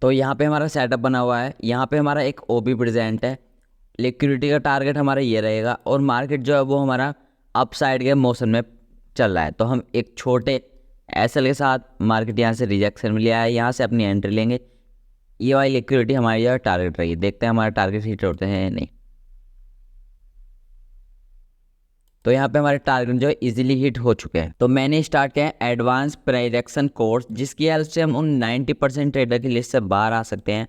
तो यहाँ पे हमारा सेटअप बना हुआ है, यहाँ पे हमारा एक ओबी प्रेजेंट है, लिक्विडिटी का टारगेट हमारा ये रहेगा और मार्केट जो है वो हमारा अप साइड के मोशन में चल रहा है। तो हम एक छोटे एसएल के साथ मार्केट यहाँ से रिजेक्शन में लिया है, यहाँ से अपनी एंट्री लेंगे। ये वाली लिक्विडिटी हमारी जो है टारगेट रहेगी, देखते हैं हमारा टारगेट हिट होते हैं या नहीं। तो यहाँ पे हमारे टारगेट जो है इजीली हिट हो चुके हैं। तो मैंने स्टार्ट किया है एडवांस प्राइजेक्शन कोर्स, जिसकी हेल्प से हम उन 90% ट्रेडर की लिस्ट से बाहर आ सकते हैं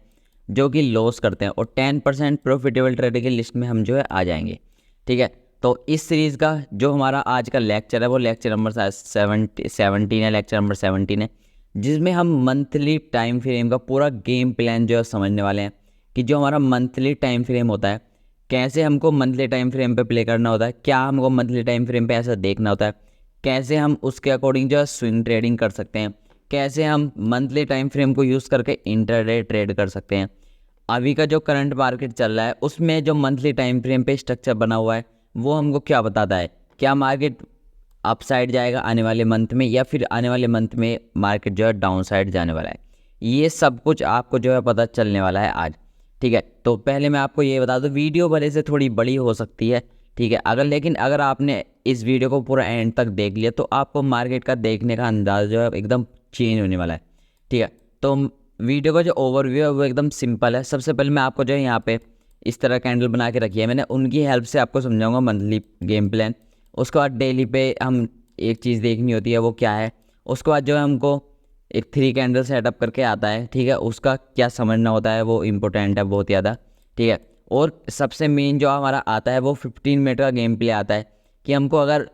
जो कि लॉस करते हैं, और 10% प्रॉफिटेबल ट्रेडर की लिस्ट में हम जो है आ जाएंगे। ठीक है, तो इस सीरीज़ का जो हमारा आज का लेक्चर है वो लेक्चर नंबर 17 है, लेक्चर नंबर 17 है, जिसमें हम मंथली टाइम फ्रेम का पूरा गेम प्लान जो है समझने वाले हैं कि जो हमारा मंथली टाइम फ्रेम होता है कैसे हमको मंथली टाइम फ्रेम पे प्ले करना होता है, क्या हमको मंथली टाइम फ्रेम पे ऐसा देखना होता है, कैसे हम उसके अकॉर्डिंग जो है स्विंग ट्रेडिंग कर सकते हैं, कैसे हम मंथली टाइम फ्रेम को यूज़ करके इंटरडे ट्रेड कर सकते हैं। अभी का जो करंट मार्केट चल रहा है उसमें जो मंथली टाइम फ्रेम पे स्ट्रक्चर बना हुआ है वो हमको क्या बताता है, क्या मार्केट अप साइड जाएगा आने वाले मंथ में या फिर आने वाले मंथ में मार्केट जो है डाउन साइड जाने वाला है। ये सब कुछ आपको जो है पता चलने वाला है आज। ठीक है, तो पहले मैं आपको ये बता दूं, वीडियो भले से थोड़ी बड़ी हो सकती है, ठीक है, लेकिन अगर आपने इस वीडियो को पूरा एंड तक देख लिया तो आपको मार्केट का देखने का अंदाज़ जो है एकदम चेंज होने वाला है। ठीक है, तो वीडियो का जो ओवरव्यू है वो एकदम सिंपल है। सबसे पहले मैं आपको जो है यहाँ पे इस तरह कैंडल बना के रखी है मैंने, उनकी हेल्प से आपको समझाऊंगा मंथली गेम प्लान। उसके बाद डेली पे हम एक चीज़ देखनी होती है, वो क्या है। उसके बाद जो है हमको एक 3 कैंडल सेटअप करके आता है, ठीक है, उसका क्या समझना होता है वो इम्पोर्टेंट है बहुत ज़्यादा। ठीक है, और सबसे मेन जो हमारा आता है वो 15 मिनट का गेम प्ले आता है कि हमको अगर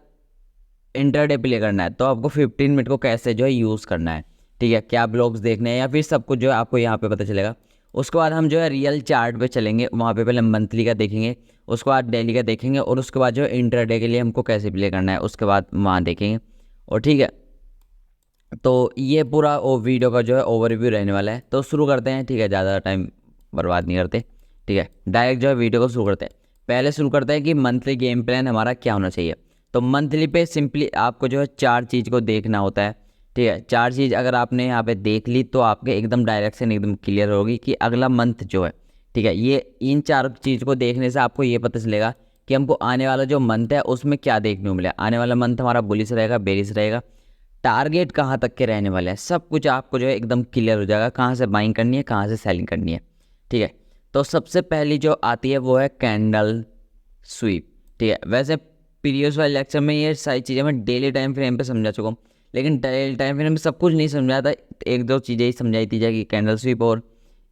इंटरडे प्ले करना है तो आपको 15 मिनट को कैसे जो है यूज़ करना है। ठीक है, क्या ब्लॉग्स देखने हैं या फिर सब कुछ जो है आपको यहाँ पे पता चलेगा। उसके बाद हम जो है रियल चार्ट पे चलेंगे, वहाँ पे पहले मंथली का देखेंगे, उसके बाद डेली का देखेंगे, और उसके बाद जो है इंटरडे के लिए हमको कैसे प्ले करना है उसके बाद वहाँ देखेंगे। और ठीक है, तो ये पूरा वो वीडियो का जो है ओवरव्यू रहने वाला है। तो शुरू करते हैं, ठीक है, ज़्यादा टाइम बर्बाद नहीं करते। ठीक है, डायरेक्ट जो है वीडियो को शुरू करते हैं। पहले शुरू करते हैं कि मंथली गेम प्लान हमारा क्या होना चाहिए। तो मंथली पे सिंपली आपको जो है 4 चीज़ को देखना होता है। ठीक है, 4 चीज़ अगर आपने यहाँ पे देख ली तो आपके एकदम डायरेक्शन एकदम क्लियर होगी कि अगला मंथ जो है, ठीक है, ये इन 4 चीज़ को देखने से आपको ये पता चलेगा कि हमको आने वाला जो मंथ है उसमें क्या देखने को मिला। आने वाला मंथ हमारा बुलिश रहेगा, बेरिश रहेगा, टारगेट कहाँ तक के रहने वाले हैं, सब कुछ आपको जो है एकदम क्लियर हो जाएगा, कहाँ से बाइंग करनी है, कहाँ से सेलिंग करनी है। ठीक है, तो सबसे पहली जो आती है वो है कैंडल स्वीप। ठीक है, वैसे प्रीवियस वाले लेक्चर में ये सारी चीज़ें मैं डेली टाइम फ्रेम पे समझा चुका हूँ, लेकिन डेली टाइम फ्रेम में सब कुछ नहीं समझाया था, 1-2 चीज़ें ही समझाई थी जाएगी, कैंडल स्वीप और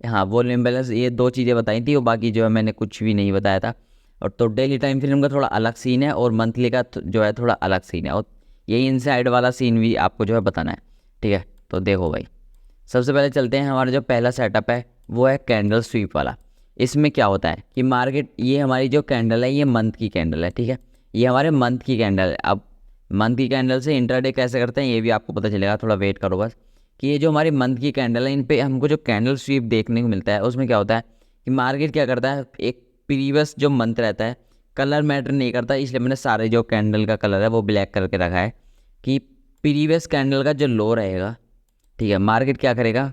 हाँ वॉल्यूम बैलेंस, ये 2 चीज़ें बताई थी, और बाकी जो है मैंने कुछ भी नहीं बताया था। और तो डेली टाइम फ्रेम का थोड़ा अलग सीन है और मंथली का जो है थोड़ा अलग सीन है, और यही इनसाइड वाला सीन भी आपको जो है बताना है। ठीक है, तो देखो भाई, सबसे पहले चलते हैं, हमारा जो पहला सेटअप है वो है कैंडल स्वीप वाला। इसमें क्या होता है कि मार्केट, ये हमारी जो कैंडल है ये मंथ की कैंडल है। ठीक है, ये हमारे मंथ की कैंडल है। अब मंथ की कैंडल से इंट्राडे कैसे करते हैं ये भी आपको पता चलेगा, थोड़ा वेट करो बस। कि ये जो हमारी मंथ की कैंडल है इन पे हमको जो कैंडल स्वीप देखने को मिलता है उसमें क्या होता है कि मार्केट क्या करता है, एक प्रीवियस जो मंथ रहता है, कलर मैटर नहीं करता, इसलिए मैंने सारे जो कैंडल का कलर है वो ब्लैक करके रखा है कि प्रीवियस कैंडल का जो लो रहेगा, ठीक है, मार्केट क्या करेगा,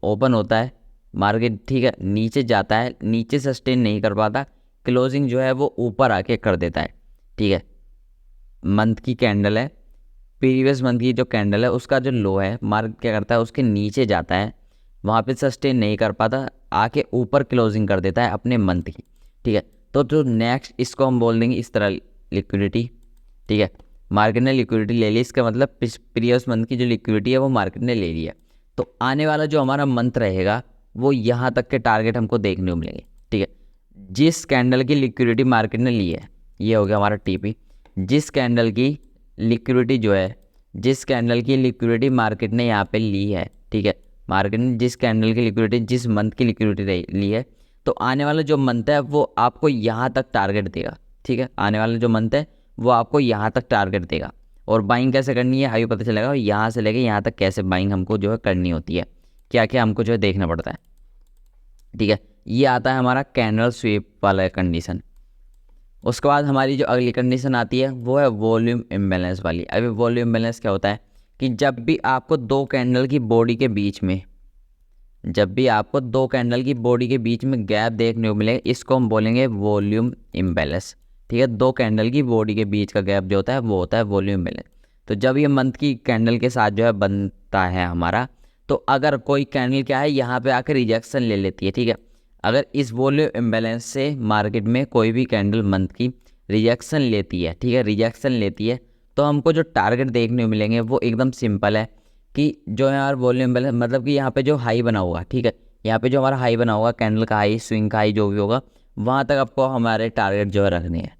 ओपन होता है मार्केट, ठीक है, नीचे जाता है, नीचे सस्टेन नहीं कर पाता, क्लोजिंग जो है वो ऊपर आके कर देता है। ठीक है, मंथ की कैंडल है, प्रीवियस मंथ की जो कैंडल है उसका जो लो है, मार्केट क्या करता है उसके नीचे जाता है, वहाँ पे सस्टेन नहीं कर पाता, आके ऊपर क्लोजिंग कर देता है अपने मंथ की। ठीक है, तो जो नेक्स्ट इसको हम बोल देंगे इस तरह लिक्विडिटी। ठीक है, मार्केट ने लिक्विडिटी ले ली, इसका मतलब प्रीवियस मंथ की जो लिक्विडिटी है वो मार्केट ने ले लिया। तो आने वाला जो हमारा मंथ रहेगा वो यहाँ तक के टारगेट हमको देखने को मिलेंगे। ठीक है, जिस कैंडल की लिक्विडिटी मार्केट ने ली है, ये हो गया हमारा टीपी। जिस कैंडल की लिक्विडिटी जो है, जिस कैंडल की लिक्विडिटी मार्केट ने यहाँ पे ली है, ठीक है, मार्केट ने जिस कैंडल की लिक्विडिटी, जिस मंथ की लिक्विडिटी ली है, तो आने वाला जो मंथ है वो आपको यहाँ तक टारगेट देगा। ठीक है, आने वाला जो मंथ है वो आपको यहाँ तक टारगेट देगा। और बाइंग कैसे करनी है अभी पता चलेगा, यहाँ से लेके यहाँ तक कैसे बाइंग हमको जो है करनी होती है, क्या क्या हमको जो है देखना पड़ता है। ठीक है, ये आता है हमारा कैंडल स्वीप वाला कंडीशन। उसके बाद हमारी जो अगली कंडीशन आती है वो है वॉल्यूम इम्बैलेंस वाली। अभी वॉल्यूम इम्बैलेंस क्या होता है कि जब भी आपको 2 कैंडल की बॉडी के बीच में जब भी आपको दो कैंडल की बॉडी के बीच में गैप देखने को मिले, इसको हम बोलेंगे वॉल्यूम इम्बैलेंस। ठीक है, दो कैंडल की बॉडी के बीच का गैप जो होता है वो होता है वॉल्यूम इम्बैलेंस। तो जब ये मंथ की कैंडल के साथ जो है बनता है हमारा, तो अगर कोई कैंडल क्या है यहाँ पे आकर रिजेक्शन ले लेती है, ठीक है, अगर इस वॉल्यूम इम्बैलेंस से मार्केट में कोई भी कैंडल मंथ की रिजेक्शन लेती है, ठीक है, रिजेक्शन लेती है, तो हमको जो टारगेट देखने को मिलेंगे वो एकदम सिंपल है कि जो है यार वॉल्यूम बैलेंस, मतलब कि यहाँ पे जो हाई बना होगा, ठीक है, यहाँ पे जो हमारा हाई बना होगा, कैंडल का हाई, स्विंग का हाई, जो भी होगा, वहाँ तक आपको हमारे टारगेट जो है रखने हैं।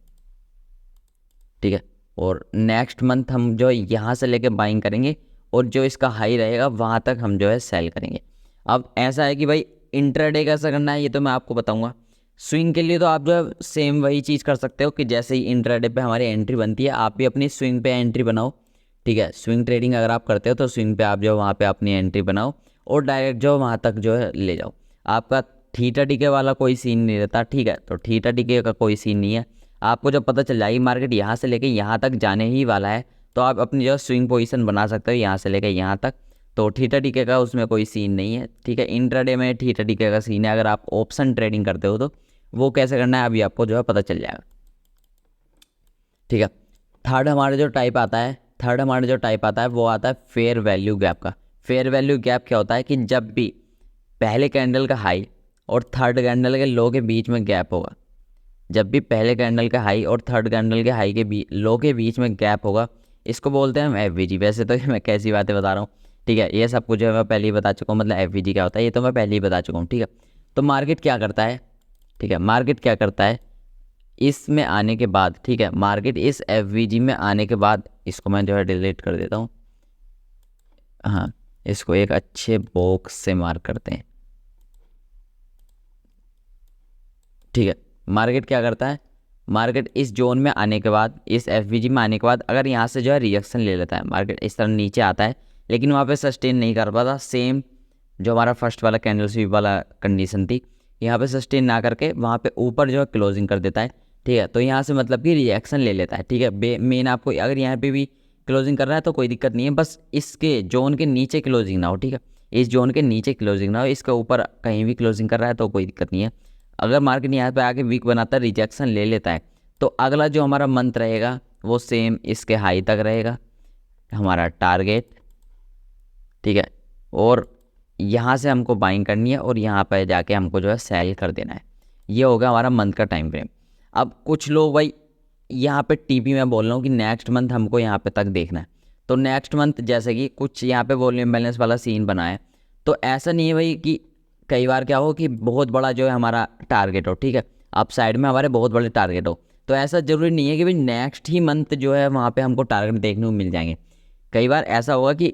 ठीक है, और नेक्स्ट मंथ हम जो यहाँ से लेके बाइंग करेंगे और जो इसका हाई रहेगा वहाँ तक हम जो है सेल करेंगे। अब ऐसा है कि भाई इंट्राडे कैसा करना है ये तो मैं आपको बताऊँगा। स्विंग के लिए तो आप जो है सेम वही चीज़ कर सकते हो कि जैसे ही इंट्राडे पे हमारी एंट्री बनती है, आप भी अपनी स्विंग पे एंट्री बनाओ। ठीक है, स्विंग ट्रेडिंग अगर आप करते हो तो स्विंग पे आप जो वहाँ पे अपनी एंट्री बनाओ और डायरेक्ट जो वहाँ तक जो है ले जाओ। आपका थीटा टिके वाला कोई सीन नहीं रहता। ठीक है, तो थीटा टिके का कोई सीन नहीं है। आपको जब पता चल जाएगी मार्केट यहाँ से लेके यहाँ तक जाने ही वाला है, तो आप अपनी जो स्विंग पोजीशन बना सकते हो यहाँ से लेके यहाँ तक। तो थीटा टिके का उसमें कोई सीन नहीं है। ठीक है, इंट्राडे में थीटा टिके का सीन है। अगर आप ऑप्शन ट्रेडिंग करते हो तो वो कैसे करना है अभी आपको जो है पता चल जाएगा। ठीक है, थर्ड हमारा जो टाइप आता है वो आता है फेयर वैल्यू गैप का। फेयर वैल्यू गैप क्या होता है कि जब भी पहले कैंडल का हाई और थर्ड कैंडल के लो के बीच में गैप होगा, जब भी पहले कैंडल का हाई और थर्ड कैंडल के हाई के लो के बीच में गैप होगा, इसको बोलते हैं हम एफवीजी। वैसे तो मैं कैसी बातें बता रहा हूँ, ठीक है, ये सब कुछ मैं पहले ही बता चुका हूँ, मतलब एफवीजी क्या होता है ये तो मैं पहले ही बता चुका हूँ। ठीक है, तो मार्केट क्या करता है, ठीक है, मार्केट क्या करता है इसमें आने के बाद, ठीक है, मार्केट इस एफवीजी में आने के बाद, इसको मैं जो है डिलीट कर देता हूँ, हाँ, इसको एक अच्छे बॉक्स से मार्क करते हैं। ठीक है, मार्केट क्या करता है, मार्केट इस जोन में आने के बाद, इस एफवीजी में आने के बाद अगर यहाँ से जो है रिएक्शन ले लेता है, मार्केट इस तरह नीचे आता है लेकिन वहाँ पे सस्टेन नहीं कर पाता, सेम जो हमारा फर्स्ट वाला कैंडल स्वीप वाला कंडीशन थी, यहाँ पे सस्टेन ना करके वहाँ पे ऊपर जो है क्लोजिंग कर देता है। ठीक है, तो यहाँ से मतलब कि रिएक्शन ले लेता है। ठीक है, मेन आपको अगर यहाँ पे भी क्लोजिंग कर रहा है तो कोई दिक्कत नहीं है, बस इसके जोन के नीचे क्लोजिंग ना हो। ठीक है, इस जोन के नीचे क्लोजिंग ना हो, इसके ऊपर कहीं भी क्लोजिंग कर रहा है तो कोई दिक्कत नहीं है। अगर मार्केट यहाँ पे आके वीक बनाता है, रिजेक्शन ले लेता है, तो अगला जो हमारा मंथ रहेगा वो सेम इसके हाई तक रहेगा हमारा टारगेट। ठीक है, और यहाँ से हमको बाइंग करनी है और यहाँ पर जाके हमको जो है सेल कर देना है। ये होगा हमारा मंथ का टाइम फ्रेम। अब कुछ लोग भाई यहाँ पे टीपी में बोल रहा हूँ कि नेक्स्ट मंथ हमको यहाँ पे तक देखना है, तो नेक्स्ट मंथ जैसे कि कुछ यहाँ पे वॉल्यूम बैलेंस वाला सीन बना है, तो ऐसा नहीं है भाई कि कई बार क्या हो कि बहुत बड़ा जो है हमारा टारगेट हो, ठीक है, अप साइड में हमारे बहुत बड़े टारगेट हो, तो ऐसा ज़रूरी नहीं है कि भाई नेक्स्ट ही मंथ जो है वहाँ पे हमको टारगेट देखने को मिल जाएंगे। कई बार ऐसा होगा कि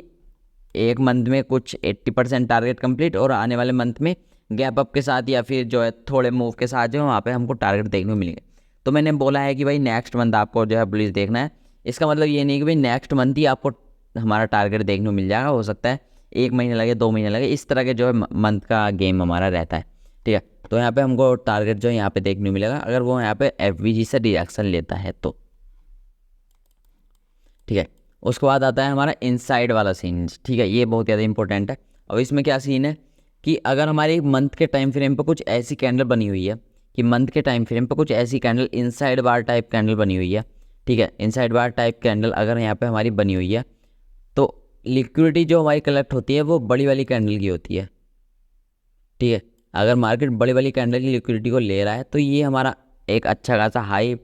एक मंथ में कुछ 80% टारगेट कंप्लीट और आने वाले मंथ में गैप अप के साथ या फिर जो है थोड़े मूव के साथ जो है वहाँ पे हमको टारगेट देखने को मिलेंगे। तो मैंने बोला है कि भाई नेक्स्ट मंथ आपको जो है बुलिश देखना है, इसका मतलब ये नहीं कि भाई नेक्स्ट मंथ ही आपको हमारा टारगेट देखने को मिल जाएगा। हो सकता है 1 महीने लगे, 2 महीने लगे, इस तरह के जो है मंथ का गेम हमारा रहता है। ठीक है, तो यहाँ पे हमको टारगेट जो है यहाँ पे देखने को मिलेगा अगर वो यहाँ पे एफवीजी से रिएक्शन लेता है तो। ठीक है, उसके बाद आता है हमारा इनसाइड वाला सीन। ठीक है, ये बहुत ज़्यादा इंपॉर्टेंट है। और इसमें क्या सीन है कि अगर हमारे मंथ के टाइम फ्रेम पर कुछ ऐसी कैंडल बनी हुई है कि मंथ के टाइम फ्रेम पर कुछ ऐसी कैंडल इनसाइड बार टाइप कैंडल बनी हुई है, ठीक है, इनसाइड बार टाइप कैंडल अगर यहाँ पे हमारी बनी हुई है, तो लिक्विडिटी जो हमारी कलेक्ट होती है वो बड़ी वाली कैंडल की होती है। ठीक है, अगर मार्केट बड़ी वाली कैंडल की लिक्विडिटी को ले रहा है तो ये हमारा एक अच्छा खासा हाई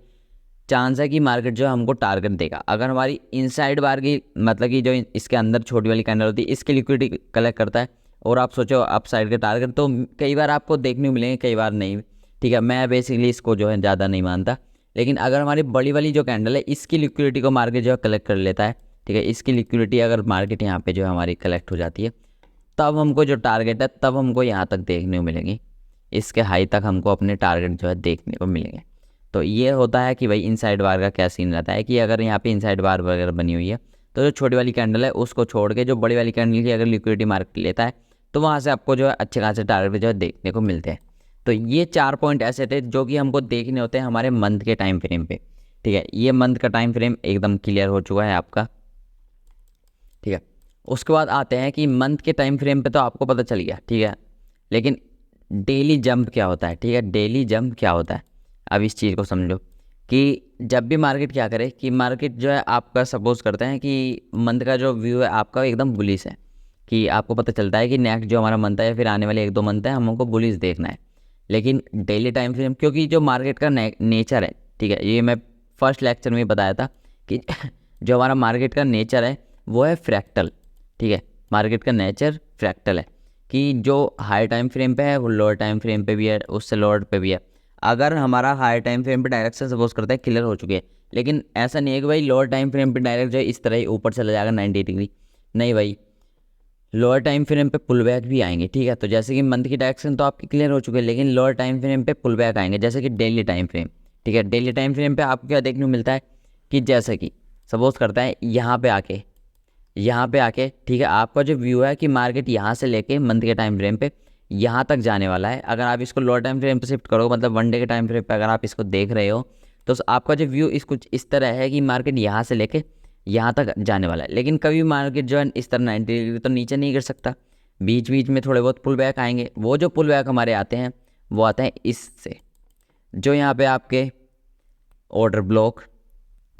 चांस है कि मार्केट जो है हमको टारगेट देगा। अगर हमारी इनसाइड बार की मतलब कि जो इसके अंदर छोटी वाली कैंडल होती है इसकी लिक्विडिटी कलेक्ट करता है और आप सोचो अप साइड के टारगेट, तो कई बार आपको देखने को मिलेंगे, कई बार नहीं। ठीक है, मैं बेसिकली इसको जो है ज़्यादा नहीं मानता, लेकिन अगर हमारी बड़ी वाली जो कैंडल है इसकी लिक्विडिटी को मार्केट जो है कलेक्ट कर लेता है, ठीक है, इसकी लिक्विडिटी अगर मार्केट यहाँ पे जो है हमारी कलेक्ट हो जाती है, तब हमको जो टारगेट है तब हमको यहाँ तक देखने को मिलेंगी, इसके हाई तक हमको अपने टारगेट जो है देखने को मिलेंगे। तो ये होता है कि भाई इनसाइड बार का क्या सीन रहता है कि अगर यहाँ पे इनसाइड बार वगैरह बनी हुई है तो जो छोटी वाली कैंडल है उसको छोड़ के जो बड़ी वाली कैंडल की अगर लिक्विडिटी मार्केट लेता है तो वहाँ से आपको जो है अच्छे खासे टारगेट जो है देखने को मिलते हैं। तो ये 4 पॉइंट ऐसे थे जो कि हमको देखने होते हैं हमारे मंथ के टाइम फ्रेम पे। ठीक है, ये मंथ का टाइम फ्रेम एकदम क्लियर हो चुका है आपका। ठीक है, उसके बाद आते हैं कि मंथ के टाइम फ्रेम पे तो आपको पता चल गया। ठीक है, लेकिन डेली जंप क्या होता है, ठीक है, डेली जंप क्या होता है, अब इस चीज़ को समझो कि जब भी मार्केट क्या करे कि मार्केट जो है आपका सपोज करते हैं कि मंथ का जो व्यू है आपका एकदम बुलिश है, कि आपको पता चलता है कि नेक्स्ट जो हमारा मंथ है या फिर आने वाले 1-2 मंथ है हमको बुलिश देखना है। लेकिन डेली टाइम फ्रेम, क्योंकि जो मार्केट का नेचर है, ठीक है, ये मैं फर्स्ट लेक्चर में बताया था कि जो हमारा मार्केट का नेचर है वो है फ्रैक्टल, ठीक है, मार्केट का नेचर फ्रैक्टल है कि जो हाई टाइम फ्रेम पे है वो लोअर टाइम फ्रेम पे भी है, उससे लोअर पे भी है। अगर हमारा हाई टाइम फ्रेम पे डायरेक्शन सपोज करते हैं क्लियर हो चुकी है, लेकिन ऐसा नहीं है कि भाई लोअर टाइम फ्रेम पे डायरेक्ट जो है इस तरह ही ऊपर चला जाएगा 90 डिग्री, नहीं भाई, लोअर टाइम फ्रेम पे पुल बैक भी आएंगे, ठीक है। तो जैसे कि मंथ की डायरेक्शन तो आपकी क्लियर हो चुकी है, लेकिन लोअर टाइम फ्रेम पे पुल बैक आएंगे, जैसे कि डेली टाइम फ्रेम, ठीक है। डेली टाइम फ्रेम पे आपको क्या देखने को मिलता है कि जैसे कि सपोज करता है यहाँ पे आके ठीक है, आपका जो व्यू है कि मार्केट यहाँ से लेके मंथ के टाइम फ्रेम पे यहाँ तक जाने वाला है। अगर आप इसको लोअर टाइम फ्रेम पे शिफ्ट करोगे, मतलब 1 डे के टाइम फ्रेम पे अगर आप इसको देख रहे हो, तो आपका जो व्यू इस कुछ इस तरह है कि मार्केट यहाँ से लेके यहाँ तक जाने वाला है। लेकिन कभी मार्केट जो है इस तरह 90 डिग्री तो नीचे नहीं गिर सकता, बीच बीच में थोड़े बहुत पुल बैक आएंगे। वो जो पुल बैक हमारे आते हैं वो आते हैं इससे, जो यहाँ पे आपके ऑर्डर ब्लॉक,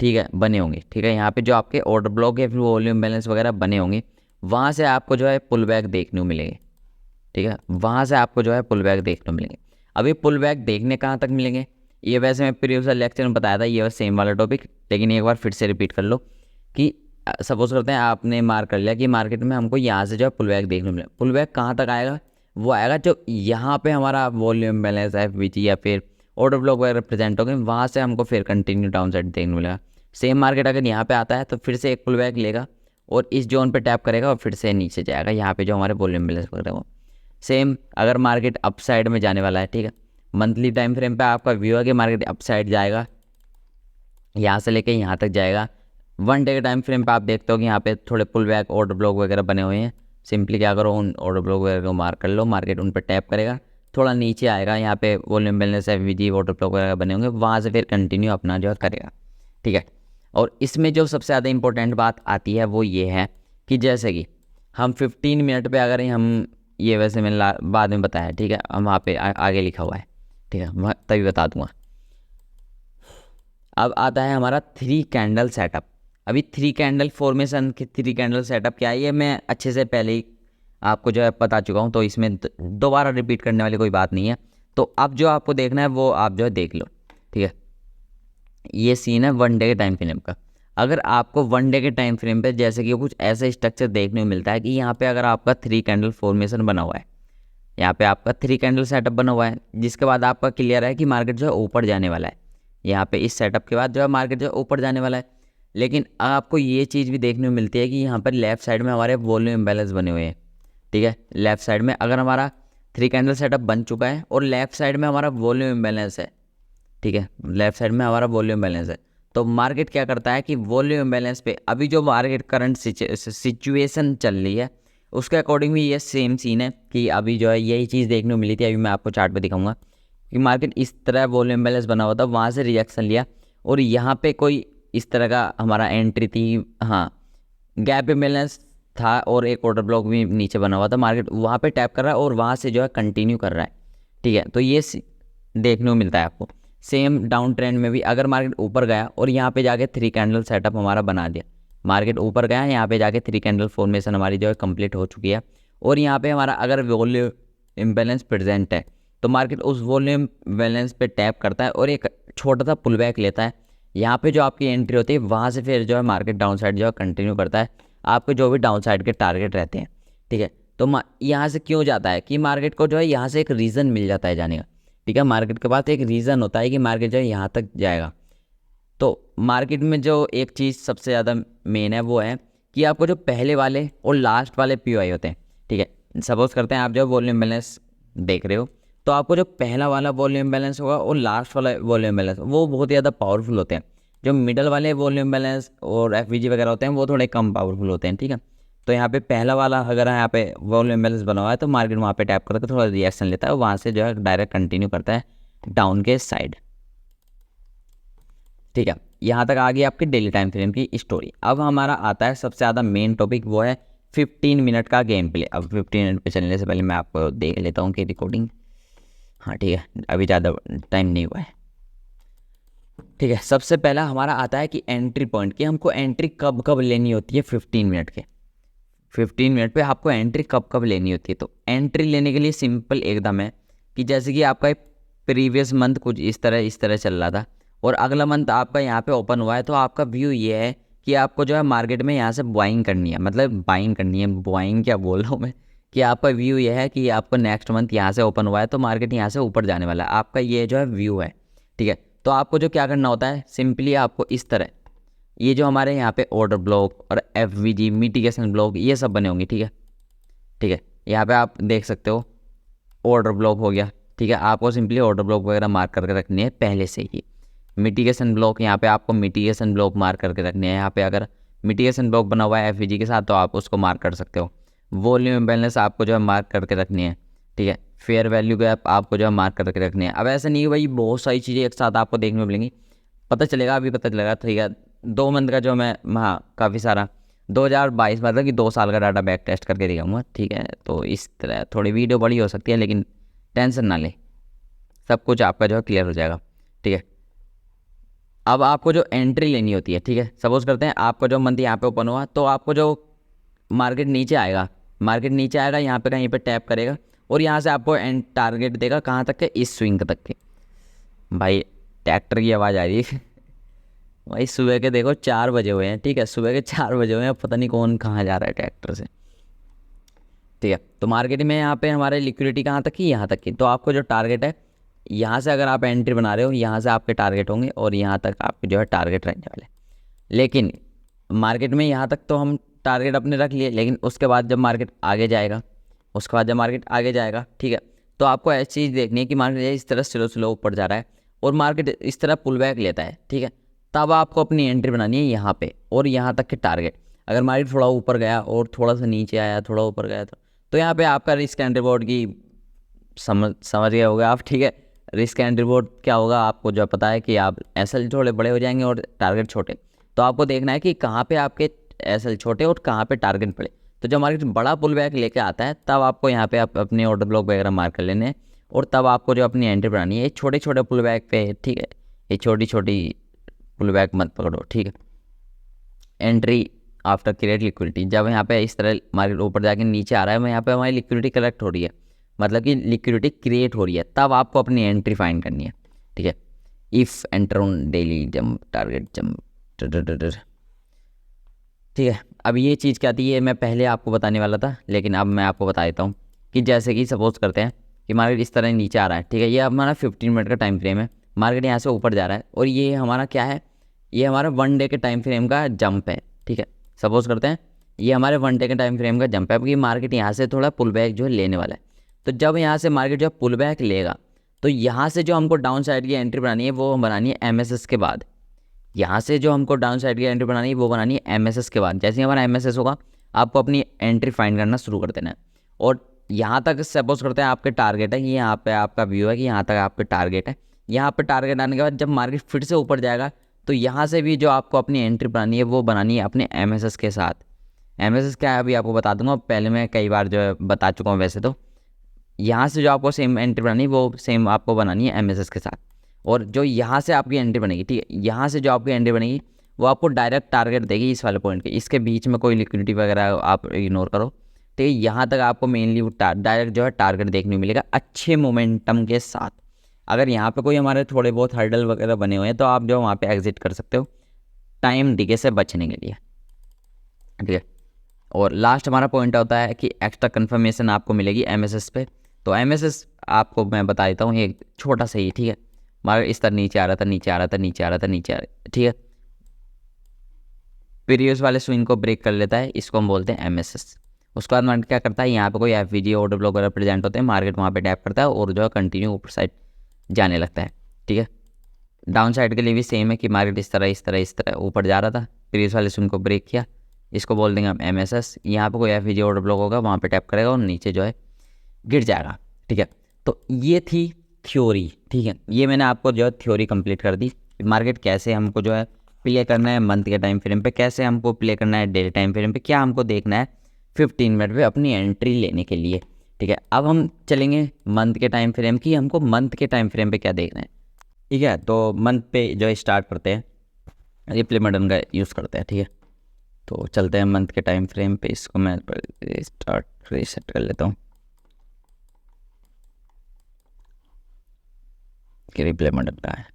ठीक है, बने होंगे, ठीक है, यहाँ पे जो आपके ऑर्डर ब्लॉक या फिर वॉल्यूम बैलेंस वगैरह बने होंगे, वहाँ से आपको जो है पुल बैक देखने को मिलेंगे, ठीक है, वहाँ से आपको जो है पुल बैक देखने को मिलेंगे। अभी पुल बैक देखने कहाँ तक मिलेंगे, ये वैसे मैं प्रीवियस लेक्चर में बताया था, ये बस सेम वाला टॉपिक, लेकिन एक बार फिर से रिपीट कर लो कि सपोज करते हैं आपने मार्क कर लिया कि मार्केट में हमको यहाँ से जो है पुल बैक देखने को मिलेगा। पुल बैक कहाँ तक आएगा, वो आएगा जो यहाँ पे हमारा वॉल्यूम बैलेंस एफवीजी या फिर ऑर्डर ब्लॉक वगैरह प्रेजेंट हो गए, वहाँ से हमको फिर कंटिन्यू डाउन साइड देखने को मिलेगा। सेम मार्केट अगर यहाँ पे आता है तो फिर से एक पुल बैक लेगा और इस जोन पे टैप करेगा और फिर से नीचे जाएगा, यहाँ पे जो हमारे वॉल्यूम बैलेंस वगैरह वो सेम। अगर मार्केट अप साइड में जाने वाला है, ठीक है, मंथली टाइम फ्रेम पे आपका व्यू है कि मार्केट अप साइड जाएगा, यहाँ से लेके यहाँ तक जाएगा। 1 डे के टाइम फ्रेम पे आप देखते हो कि यहाँ पे थोड़े पुल बैक ऑर्डर ब्लॉक वगैरह बने हुए हैं। सिंपली क्या करो, उन ऑर्डर ब्लॉक वगैरह को मार्क कर लो, मार्केट उन पर टैप करेगा, थोड़ा नीचे आएगा, यहाँ पे volume balance FVG order block वगैरह बने होंगे, वहाँ से फिर कंटिन्यू अपना जो है करेगा, ठीक है। और इसमें जो सबसे ज़्यादा इंपॉर्टेंट बात आती है वो ये है कि जैसे कि हम 15 मिनट पे अगर हम ये वैसे मैंने बाद में बताया, ठीक है, हम वहाँ पे आगे लिखा हुआ है, ठीक है, मैं तभी बता दूंगा। अब आता है हमारा 3 कैंडल सेटअप। अभी 3 कैंडल फॉर्मेशन की 3 कैंडल सेटअप क्या है ये मैं अच्छे से पहले ही आपको जो है बता चुका हूँ, तो इसमें दोबारा रिपीट करने वाली कोई बात नहीं है। तो अब जो आपको देखना है वो आप जो है देख लो, ठीक है। ये सीन है 1 डे के टाइम फ्रेम का। अगर आपको 1 डे के टाइम फ्रेम पे जैसे कि कुछ ऐसा स्ट्रक्चर देखने को मिलता है कि यहाँ पे अगर आपका 3 कैंडल फॉर्मेशन बना हुआ है, यहाँ पे आपका 3 कैंडल सेटअप बना हुआ है, जिसके बाद आपका क्लियर है कि मार्केट जो है ऊपर जाने वाला है। यहाँ पे इस सेटअप के बाद जो है मार्केट जो है ऊपर जाने वाला है। लेकिन आपको ये चीज़ भी देखने को मिलती है कि यहाँ पर लेफ्ट साइड में हमारे वॉल्यूम इम्बैलेंस बने हुए हैं, ठीक है। लेफ्ट साइड में अगर हमारा 3 कैंडल सेटअप बन चुका है और लेफ्ट साइड में हमारा वॉल्यूम इम्बैलेंस है, ठीक है, लेफ्ट साइड में हमारा वॉल्यूम बैलेंस है, तो मार्केट क्या करता है कि वॉल्यूम बैलेंस पे अभी जो मार्केट करंट सिचुएशन चल रही है उसके अकॉर्डिंग भी ये सेम सीन है कि अभी जो है यही चीज़ देखने को मिली थी। अभी मैं आपको चार्ट पे दिखाऊंगा कि मार्केट इस तरह वॉल्यूम बैलेंस बना हुआ था, वहाँ से रिएक्शन लिया और यहाँ पे कोई इस तरह का हमारा एंट्री थी, हाँ, गैप बैलेंस था और एक ऑर्डर ब्लॉक भी नीचे बना हुआ था, मार्केट वहाँ पे टैप कर रहा है और वहाँ से जो है कंटिन्यू कर रहा है, ठीक है। तो ये देखने को मिलता है आपको। सेम डाउन ट्रेंड में भी अगर मार्केट ऊपर गया और यहाँ पे जाके 3 कैंडल सेटअप हमारा बना दिया, मार्केट ऊपर गया, यहाँ पे जाके 3 कैंडल फॉर्मेशन हमारी जो है कंप्लीट हो चुकी है और यहाँ पे हमारा अगर वॉल्यूम इम्बैलेंस प्रेजेंट है तो मार्केट उस वॉल्यूम बैलेंस पे टैप करता है और एक छोटा सा पुल बैक लेता है। यहाँ पे जो आपकी एंट्री होती है वहाँ से फिर जो है मार्केट डाउन साइड जो है कंटिन्यू करता है, आपके जो भी डाउन साइड के टारगेट रहते हैं, ठीक है। तो यहाँ से क्यों जाता है कि मार्केट को जो है यहाँ से एक रीज़न मिल जाता है जाने का, ठीक है। मार्केट के पास एक रीज़न होता है कि मार्केट जो है यहाँ तक जाएगा। तो मार्केट में जो एक चीज़ सबसे ज़्यादा मेन है वो है कि आपको जो पहले वाले और लास्ट वाले पीओआई होते हैं, ठीक है, सपोज करते हैं आप जो वॉल्यूम बैलेंस देख रहे हो तो आपको जो पहला वाला वॉल्यूम बैलेंस होगा और लास्ट वाला वॉल्यूम बैलेंस वो बहुत ज़्यादा पावरफुल होते हैं। जो मिडल वाले वॉल्यूम बैलेंस और एफवीजी वगैरह होते हैं वो थोड़े कम पावरफुल होते हैं, ठीक है। तो यहाँ पे पहला वाला अगर यहाँ पे वॉल्यूम बैलेंस बना हुआ है तो मार्केट वहाँ पे टैप करके थोड़ा रिएक्शन लेता है और वहाँ से जो है डायरेक्ट कंटिन्यू करता है डाउन के साइड, ठीक है। यहाँ तक आ गई आपकी डेली टाइम फ्रेम की स्टोरी। अब हमारा आता है सबसे ज़्यादा मेन टॉपिक, वो है 15 मिनट का गेम प्ले। अब 15 मिनट पे चलने से पहले मैं आपको देख लेता हूँ कि रिकॉर्डिंग, हाँ ठीक है, अभी ज़्यादा टाइम नहीं हुआ है। ठीक है, सबसे पहला हमारा आता है कि एंट्री पॉइंट, कि हमको एंट्री कब कब लेनी होती है 15 मिनट के। 15 मिनट पे आपको एंट्री कब कब लेनी होती है। तो एंट्री लेने के लिए सिंपल एकदम है कि जैसे कि आपका प्रीवियस मंथ कुछ इस तरह चल रहा था और अगला मंथ आपका यहाँ पे ओपन हुआ है, तो आपका व्यू ये है कि आपको जो है मार्केट में यहाँ से बाइंग करनी है, मतलब बाइंग करनी है, बाइंग क्या बोल रहा हूँ मैं, कि आपका व्यू ये है कि आपको नेक्स्ट मंथ यहाँ से ओपन हुआ है तो मार्केट यहाँ से ऊपर जाने वाला है, आपका ये जो है व्यू है। ठीक है, तो आपको जो क्या करना होता है, सिंपली आपको इस तरह ये जो हमारे यहाँ पे ऑर्डर ब्लॉक और एफवीजी मिटिगेशन ब्लॉक ये सब बने होंगे। ठीक है, यहाँ पे आप देख सकते हो ऑर्डर ब्लॉक हो गया। ठीक है, आपको सिंपली ऑर्डर ब्लॉक वगैरह मार्क करके रखनी है पहले से ही। मिटिगेशन ब्लॉक, यहाँ पे आपको मिटिगेशन ब्लॉक मार्क करके रखनी है। यहाँ पे अगर मिटिगेशन ब्लॉक बना हुआ है एफवीजी के साथ तो आप उसको मार्क कर सकते हो। वॉल्यूम बैलेंस आपको जो है मार्क करके रखनी है। ठीक है, फेयर वैल्यू गैप आपको जो है मार्क करके रखनी है। अब ऐसा नहीं है भाई बहुत सारी चीज़ें एक साथ आपको देखने को मिलेंगी, पता चलेगा अभी पता चलेगा। ठीक है, 2 मंथ का जो मैं, हाँ काफ़ी सारा 2022 मतलब कि 2 साल का डाटा बैक टेस्ट करके दिखाऊंगा। ठीक है, तो इस तरह थोड़ी वीडियो बड़ी हो सकती है लेकिन टेंशन ना ले, सब कुछ आपका जो है क्लियर हो जाएगा। ठीक है, अब आपको जो एंट्री लेनी होती है, ठीक है, सपोज करते हैं आपका जो मंथ यहाँ पे ओपन हुआ तो आपको जो मार्केट नीचे आएगा, यहाँ पे कहीं पे टैप करेगा और यहाँ से आपको एंड टारगेट देगा कहाँ तक के, इस स्विंग तक के। भाई ट्रैक्टर की आवाज़ आ रही है भाई सुबह के देखो 4 बजे हुए हैं। ठीक है, सुबह के 4 बजे हुए हैं, पता नहीं कौन कहाँ जा रहा है ट्रैक्टर से। ठीक है, तो मार्केट में यहाँ पे हमारे लिक्विडिटी कहाँ तक की, यहाँ तक की। तो आपको जो टारगेट है, यहाँ से अगर आप एंट्री बना रहे हो यहाँ से आपके टारगेट होंगे और यहाँ तक आपके जो है टारगेट रहने वाले। लेकिन मार्केट में यहाँ तक तो हम टारगेट अपने रख लिए, लेकिन उसके बाद जब मार्केट आगे जाएगा, ठीक है, तो आपको ऐसी चीज़ देखनी है कि मार्केट इस तरह स्लो ऊपर जा रहा है और मार्केट इस तरह पुल बैक लेता है। ठीक है, तब आपको अपनी एंट्री बनानी है यहाँ पे और यहाँ तक के टारगेट। अगर मार्केट थोड़ा ऊपर गया और थोड़ा सा नीचे आया, थोड़ा ऊपर गया तो यहाँ पे आपका रिस्क एंड रिवॉर्ड की समझ गए होगा आप। ठीक है, रिस्क एंड रिवॉर्ड क्या होगा आपको जो पता है कि आप एसएल थोड़े बड़े हो जाएंगे और टारगेट छोटे। तो आपको देखना है कि कहाँ पे आपके एसएल छोटे और कहाँ पे टारगेट बड़े। तो जब मार्केट बड़ा पुल बैक लेके आता है तब आपको यहाँ पे आप अपने ऑर्डर ब्लॉक वगैरह मार्क कर लेने हैं और तब आपको जो अपनी एंट्री बनानी है। ये छोटे छोटे पुल बैक पे, ठीक है, ये छोटी छोटी पुल बैक मत पकड़ो। ठीक है, एंट्री आफ्टर क्रिएट लिक्विडिटी, जब यहाँ पे इस तरह मार्केट ऊपर जाके नीचे आ रहा है, मैं यहाँ पे हमारी लिक्विडिटी कलेक्ट हो रही है, मतलब कि लिक्विडिटी क्रिएट हो रही है, तब आपको अपनी एंट्री फाइंड करनी है। ठीक है, if enter on daily jump target jump. ठीक है, अब ये चीज़ क्या थी ये मैं पहले आपको बताने वाला था, लेकिन अब मैं आपको बता देता हूँ कि जैसे कि सपोज करते हैं कि मार्केट इस तरह नीचे आ रहा है। ठीक है, ये हमारा 15 मिनट का टाइम फ्रेम है, मार्केट यहाँ से ऊपर जा रहा है और ये हमारा क्या है, ये हमारा 1 डे के टाइम फ्रेम का जंप है। ठीक है, सपोज करते हैं ये हमारे 1 डे के टाइम फ्रेम का जंप है, क्योंकि मार्केट यहाँ से थोड़ा पुल बैक जो है लेने वाला है। तो जब यहाँ से मार्केट जो है पुल बैक लेगा तो यहाँ से जो हमको डाउन साइड की एंट्री बनानी है वो बनानी है एमएसएस के बाद। यहाँ से जो हमको डाउन साइड की एंट्री बनानी है वो बनानी है एमएसएस के बाद। जैसे ही हमारा एमएसएस होगा आपको अपनी एंट्री फाइंड करना शुरू कर देना है। और यहाँ तक सपोज करते हैं आपके टारगेट है कि यहाँ पे आपका व्यू है कि यहाँ तक आपके टारगेट है। यहाँ पे टारगेट आने के बाद जब मार्केट फिर से ऊपर जाएगा तो यहाँ से भी जो आपको अपनी एंट्री बनानी है वो बनानी है अपने एमएसएस के साथ। एमएसएस क्या है अभी आपको बता दूंगा, पहले मैं कई बार जो है बता चुका हूँ। वैसे तो यहाँ से जो आपको सेम एंट्री बनानी है वो सेम आपको बनानी है एमएसएस के साथ। और जो यहाँ से आपकी एंट्री बनेगी, ठीक है, यहाँ से जो आपकी एंट्री बनेगी वो आपको डायरेक्ट टारगेट देगी इस वाले पॉइंट के। इसके बीच में कोई लिक्विडिटी वगैरह आप इग्नोर करो। ठीक है, यहाँ तक आपको मेनली वो डायरेक्ट जो है टारगेट देखने को मिलेगा अच्छे मोमेंटम के साथ। अगर यहाँ पे कोई हमारे थोड़े बहुत हर्डल वगैरह बने हुए हैं तो आप जो वहाँ पे एग्जिट कर सकते हो टाइम डिके से बचने के लिए। ठीक है, और लास्ट हमारा पॉइंट होता है कि एक्स्ट्रा कंफर्मेशन आपको मिलेगी एमएसएस पे। तो एमएसएस आपको मैं बता देता हूँ एक छोटा सा ही। ठीक है, मार्केट इस तरह नीचे आ रहा था। ठीक है, प्रीवियस वाले स्विंग को ब्रेक कर लेता है, इसको हम बोलते हैं एमएसएस। उसके बाद मार्केट क्या करता है, यहाँ पे कोई एफवीजी ऑर्डर ब्लॉक वगैरह प्रेजेंट होते हैं, मार्केट वहाँ पे टैप करता है और जो है कंटिन्यू ऊपर साइड जाने लगता है। ठीक है, डाउन साइड के लिए भी सेम है कि मार्केट इस तरह ऊपर जा रहा था, प्रीवियस वाले स्विंग को ब्रेक किया, इसको बोल देंगे हम एमएसएस। यहाँ पे कोई एफवीजी ऑर्डर ब्लॉक होगा वहाँ पे टैप करेगा और नीचे जो है गिर जाएगा। ठीक है, तो ये थी थ्योरी। ठीक है, ये मैंने आपको जो है थ्योरी कंप्लीट कर दी, मार्केट कैसे हमको जो है प्ले करना है मंथ के टाइम फ्रेम पे, कैसे हमको प्ले करना है डेली टाइम फ्रेम पे, क्या हमको देखना है 15 मिनट पे अपनी एंट्री लेने के लिए। ठीक है, अब हम चलेंगे मंथ के टाइम फ्रेम की, हमको मंथ के टाइम फ्रेम पे क्या देखना है। ठीक है, तो मंथ पे जो स्टार्ट करते हैं, रिप्ले बटन का यूज़ करते हैं। ठीक है, तो चलते हैं मंथ के टाइम फ्रेम पे, इसको मैं स्टार्ट रीसेट कर लेता हूँ कि रिप्ले बटन का है।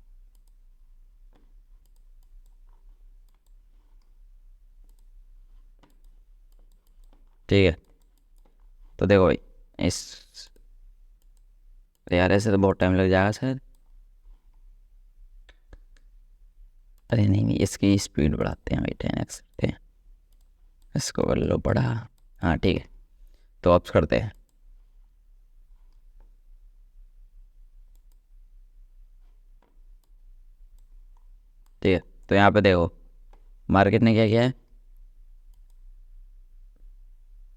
ठीक है, तो देखो भाई इस, यार ऐसे तो बहुत टाइम लग जाएगा शायद। अरे नहीं नहीं, इसकी स्पीड बढ़ाते हैं भाई, 10x करते हैं, इसको कर लो बढ़ा। हाँ ठीक है, तो अब करते हैं। ठीक है, तो यहाँ पे देखो मार्केट ने क्या किया है,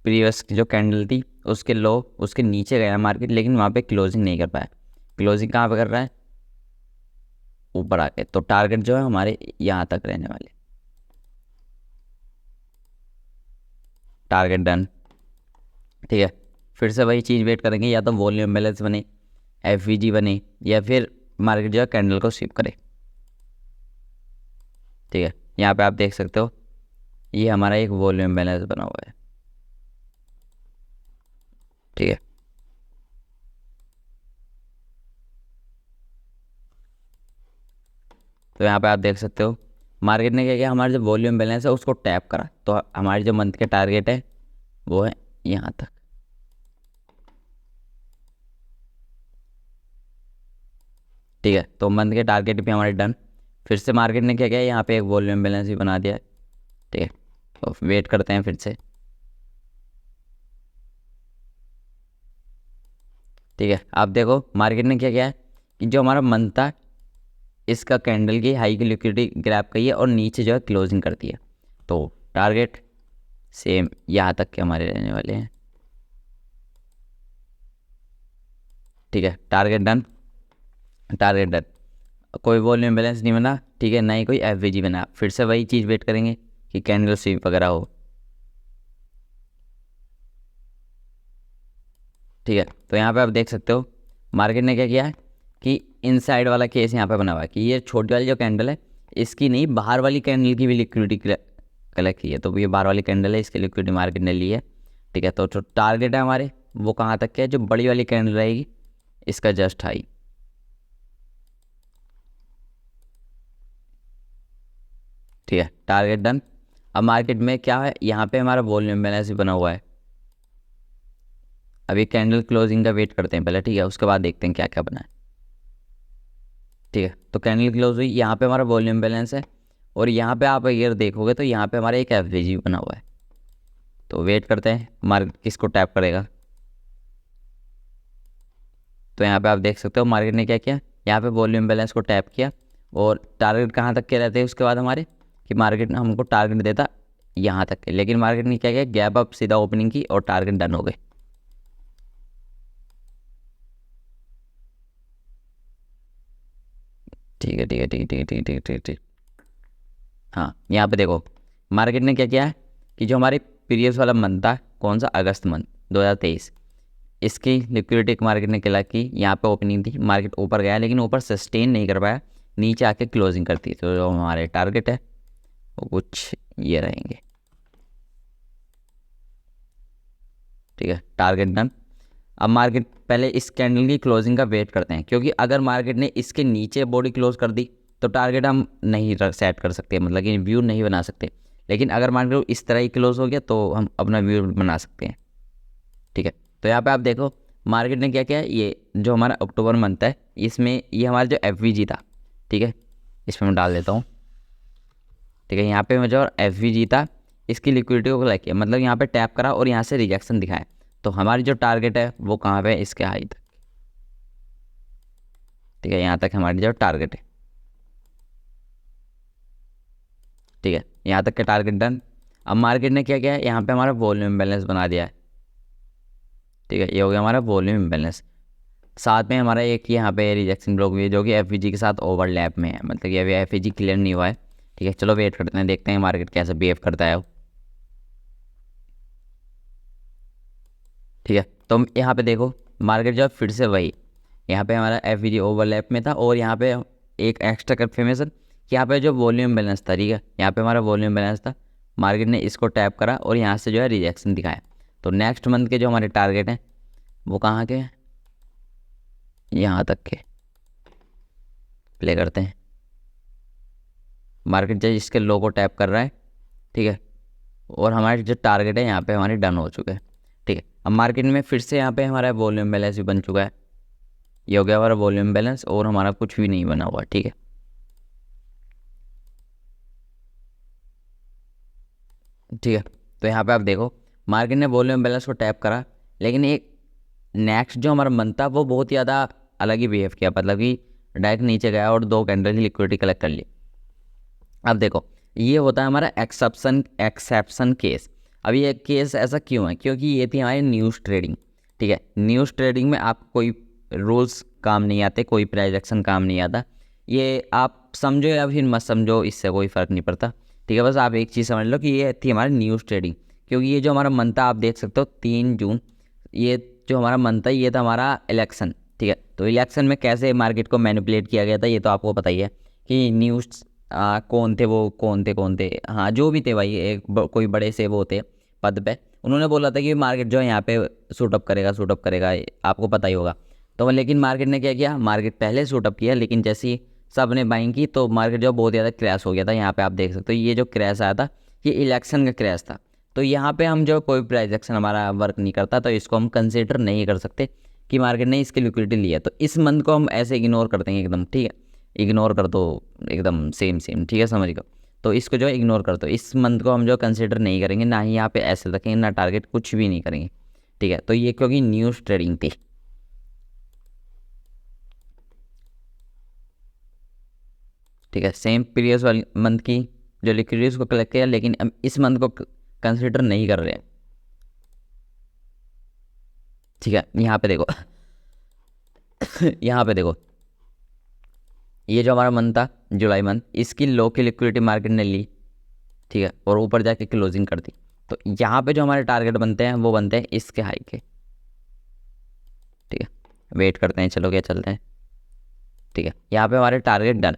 प्रीवियस जो कैंडल थी उसके लो उसके नीचे गया मार्केट, लेकिन वहाँ पे क्लोजिंग नहीं कर पाया। क्लोजिंग कहाँ पे कर रहा है, ऊपर आके। तो टारगेट जो है हमारे यहाँ तक रहने वाले। Target done. ठीक है, फिर से वही चीज़ वेट करेंगे, या तो वॉल्यूम बैलेंस बने, एफवीजी बने, या फिर मार्केट जो है कैंडल को स्वीप करे। ठीक है, यहाँ पे आप देख सकते हो ये हमारा एक वॉल्यूम बैलेंस बना हुआ है। ठीक है, तो यहाँ पे आप देख सकते हो मार्केट ने क्या किया, हमारा जो वॉल्यूम बैलेंस है उसको टैप करा, तो हमारी जो मंथ के टारगेट है वो है यहाँ तक। ठीक है, तो मंथ के टारगेट भी हमारे डन। फिर से मार्केट ने क्या किया, यहाँ पे एक वॉल्यूम बैलेंस भी बना दिया है। ठीक है, तो वेट करते हैं फिर से। ठीक है, आप देखो मार्केट ने क्या किया है कि जो हमारा मंथ था इसका कैंडल की हाई की लिक्विडिटी ग्रैब की है और नीचे जो है क्लोजिंग करती है। तो टारगेट सेम यहाँ तक के हमारे रहने वाले हैं। ठीक है, टारगेट डन। टारगेट डन, कोई वॉल्यूम बैलेंस नहीं बना। ठीक है, ना ही कोई एफवीजी बना। फिर से वही चीज़ वेट करेंगे कि कैंडल स्वीप वगैरह हो। ठीक है, तो यहाँ पे आप देख सकते हो मार्केट ने क्या किया है कि इनसाइड वाला केस यहाँ पे बना हुआ है कि ये छोटी वाली जो कैंडल है इसकी नहीं, बाहर वाली कैंडल की भी लिक्विडिटी कलेक्ट की है। तो ये बाहर वाली कैंडल है, इसकी लिक्विडिटी मार्केट ने ली है। ठीक है, तो जो टारगेट है हमारे वो कहाँ तक के है, जो बड़ी वाली कैंडल रहेगी इसका जस्ट हाई। ठीक है, टारगेट डन। अब मार्केट में क्या है, यहाँ पे हमारा वॉल्यूम बैलेंस भी बना हुआ है। अभी कैंडल क्लोजिंग का वेट करते हैं पहले। ठीक है, उसके बाद देखते हैं क्या क्या बना है। ठीक है, तो कैंडल क्लोज हुई, यहाँ पे हमारा वॉल्यूम बैलेंस है, और यहाँ पे आप अगर देखोगे तो यहाँ पे हमारा एक एवरेज बना हुआ है। तो वेट करते हैं मार्केट किसको टैप करेगा। तो यहाँ पे आप देख सकते हो मार्केट ने क्या किया, यहाँ पे वॉल्यूम बैलेंस को टैप किया, और टारगेट कहाँ तक के रहते हैं उसके बाद हमारे, कि मार्केट हमको टारगेट देता यहाँ तक के, लेकिन मार्केट ने क्या किया, गैप अप सीधा ओपनिंग की और टारगेट डन हो गए। ठीक है ठीक है ठीक है ठीक है ठीक है ठीक है ठीक है। हाँ, यहाँ पे देखो मार्केट ने क्या किया है कि जो हमारे प्रीवियस वाला मंथ था, कौन सा, अगस्त मंथ 2023, इसकी लिक्विडिटी मार्केट ने क्या की, यहाँ पे ओपनिंग थी, मार्केट ऊपर गया लेकिन ऊपर सस्टेन नहीं कर पाया, नीचे आके क्लोजिंग करती है। तो जो हमारे टारगेट है वो कुछ ये रहेंगे। ठीक है, टारगेट डन। अब मार्केट पहले इस कैंडल की क्लोजिंग का वेट करते हैं, क्योंकि अगर मार्केट ने इसके नीचे बॉडी क्लोज कर दी तो टारगेट हम नहीं सेट कर सकते, मतलब कि व्यू नहीं बना सकते। लेकिन अगर मार्केट इस तरह ही क्लोज हो गया तो हम अपना व्यू बना सकते हैं। ठीक है, तो यहाँ पे आप देखो मार्केट ने क्या किया, ये जो हमारा अक्टूबर मंथ है इसमें ये हमारा जो एफवीजी था, ठीक है, इसमें मैं डाल देता हूँ। ठीक है, यहाँ पे मैं जो एफवीजी था इसकी लिक्विडिटी को लाइक किया, मतलब यहाँ पे टैप करा और यहाँ से रिजेक्शन दिखाया। तो हमारी जो टारगेट है वो कहाँ पे है, इसके हाई तक। ठीक है, यहाँ तक हमारी जो टारगेट है। ठीक है, यहाँ तक का टारगेट डन। अब मार्केट ने क्या किया है, यहाँ पे हमारा वॉल्यूम बैलेंस बना दिया है। ठीक है, ये हो गया हमारा वॉल्यूम बैलेंस। साथ में हमारा एक यहाँ पे रिजेक्शन ब्लॉक भी है जो कि एफवीजी के साथ ओवरलैप में है, मतलब कि अभी एफवीजी क्लियर नहीं हुआ है। ठीक है, चलो वेट करते हैं, देखते हैं मार्केट कैसे बिहेव करता है। ठीक है। तो हम यहाँ पे देखो मार्केट जो है फिर से वही, यहाँ पे हमारा एफ ओवरलैप में था और यहाँ पे एक एक्स्ट्रा कंफर्मेशन कि यहाँ पे जो वॉल्यूम बैलेंस था, ठीक है, यहाँ पे हमारा वॉल्यूम बैलेंस था, मार्केट ने इसको टैप करा और यहाँ से जो है रिजेक्शन दिखाया। तो नेक्स्ट मंथ के जो हमारे टारगेट हैं वो कहाँ के हैं, यहाँ तक के प्ले करते हैं। मार्केट जो इसके लो को टैप कर रहा है, ठीक है, और हमारे जो टारगेट है यहाँ पे हमारे डन हो चुके हैं। ठीक है, अब मार्केट में फिर से यहाँ पे हमारा वॉल्यूम बैलेंस भी बन चुका है, ये हो गया हमारा वॉल्यूम बैलेंस और हमारा कुछ भी नहीं बना हुआ। ठीक है, ठीक है, तो यहाँ पे आप देखो मार्केट ने वॉल्यूम बैलेंस को टैप करा, लेकिन एक नेक्स्ट जो हमारा मंथ था वो बहुत ज़्यादा अलग ही बिहेव किया, मतलब कि डायरेक्ट नीचे गया और 2 कैंडल ही लिक्विडिटी कलेक्ट कर ली। अब देखो ये होता है हमारा एक्सेप्शन केस। अब ये केस ऐसा क्यों है, क्योंकि ये थी हमारी न्यूज़ ट्रेडिंग। ठीक है, न्यूज़ ट्रेडिंग में आपको कोई रूल्स काम नहीं आते, कोई प्राइस एक्शन काम नहीं आता, ये आप समझो या फिर मत समझो इससे कोई फ़र्क नहीं पड़ता। ठीक है, बस आप एक चीज़ समझ लो कि ये थी हमारी न्यूज़ ट्रेडिंग, क्योंकि ये जो हमारा मंथ था आप देख सकते हो 3 जून, ये जो हमारा मंथ था ये था हमारा इलेक्शन। ठीक है, तो इलेक्शन में कैसे मार्केट को मैनिपुलेट किया गया था ये तो आपको पता ही है कि न्यूज़ कौन थे, वो कौन थे, हाँ जो भी थे भाई, कोई बड़े से वो थे पद पे, उन्होंने बोला था कि मार्केट जो है यहाँ पे शूटअप करेगा, आपको पता ही होगा। तो लेकिन मार्केट ने क्या किया, मार्केट पहले शूटअप किया, लेकिन जैसे ही सब ने बाइंग की तो मार्केट जो बहुत ज़्यादा क्रैश हो गया था। यहाँ पे आप देख सकते हो ये जो क्रैश आया था ये इलेक्शन का क्रैश था। तो यहाँ पे हम जो कोई प्राइस एक्शन हमारा वर्क नहीं करता, तो इसको हम कंसिडर नहीं कर सकते कि मार्केट ने इसकी लिक्विडिटी ली है। तो इस मंथ को हम ऐसे इग्नोर कर देंगे एकदम। ठीक है, इग्नोर कर दो एकदम सेम। ठीक है, समझ गए। तो इसको जो है इग्नोर कर दो, इस मंथ को हम जो कंसिडर नहीं करेंगे, ना ही यहाँ पे ऐसे रखेंगे, ना टारगेट, कुछ भी नहीं करेंगे। ठीक है, तो ये क्योंकि न्यूज़ ट्रेडिंग थी। ठीक है, सेम पीरियड वाली मंथ की जो लिक्विडिटीज को कलेक्ट किया, लेकिन हम इस मंथ को कंसिडर नहीं कर रहे हैं। ठीक है, यहाँ पे देखो यहाँ पे देखो ये जो हमारा मंथ था जुलाई मंथ, इसकी लो की लिक्विडिटी मार्केट ने ली। ठीक है, और ऊपर जाके क्लोजिंग कर दी। तो यहाँ पे जो हमारे टारगेट बनते हैं वो बनते हैं इसके हाई के। ठीक है, वेट करते हैं, चलो क्या चलते हैं। ठीक है, यहाँ पे हमारे टारगेट डन।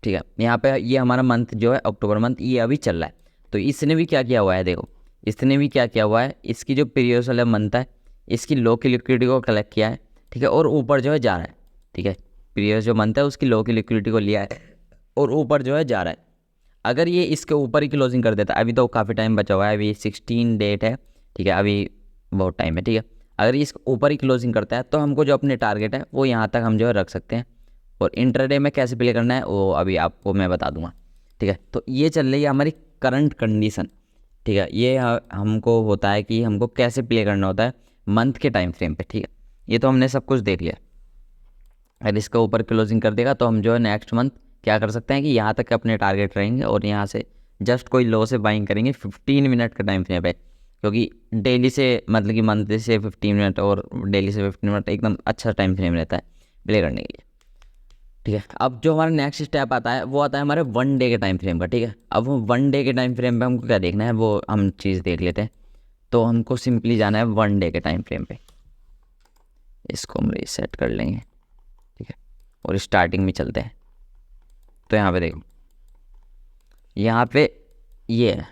ठीक है, यहाँ पे ये हमारा मंथ जो है अक्टूबर मंथ ये अभी चल रहा है। तो इसने भी क्या किया हुआ है, देखो इसने भी क्या किया हुआ है, इसकी जो पीरियड वाला मंथ है इसकी लो की लिक्विडिटी को कलेक्ट किया है। ठीक है, और ऊपर जो है जा रहा है। ठीक है, पीरियड जो मंथ है उसकी लो की लिक्विडिटी को लिया है और ऊपर जो है जा रहा है। अगर ये इसके ऊपर ही क्लोजिंग कर देता, अभी तो काफ़ी टाइम बचा हुआ है, अभी 16 डेट है। ठीक है, अभी बहुत टाइम है। ठीक है, अगर इसके ऊपर ही क्लोजिंग करता है तो हमको जो अपने टारगेट है वो यहाँ तक हम जो है रख सकते हैं। और इंट्राडे में कैसे प्ले करना है वो अभी आपको मैं बता दूंगा। ठीक है, तो ये चल रही है हमारी करंट कंडीशन। ठीक है, ये हमको होता है कि हमको कैसे प्ले करना होता है मंथ के टाइम फ्रेम पे। ठीक है, ये तो हमने सब कुछ देख लिया। अगर इसके ऊपर क्लोजिंग कर देगा तो हम जो है नेक्स्ट मंथ क्या कर सकते हैं कि यहाँ तक अपने टारगेट रहेंगे और यहाँ से जस्ट कोई लो से बाइंग करेंगे 15 मिनट का टाइम फ्रेम पे, क्योंकि डेली से मतलब कि मंथली से 15 मिनट और डेली से 15 मिनट एकदम अच्छा टाइम फ्रेम रहता है प्ले करने के लिए। ठीक है, अब जो हमारा नेक्स्ट स्टेप आता है वो आता है हमारे 1 डे के टाइम फ्रेम का। ठीक है, अब वो 1 डे के टाइम फ्रेम पे हमको क्या देखना है वो हम चीज़ देख लेते हैं। तो हमको सिंपली जाना है 1 डे के टाइम फ्रेम पे, इसको हम रीसेट कर लेंगे। ठीक है, और स्टार्टिंग में चलते हैं। तो यहाँ पे देखो यहाँ पे ये है।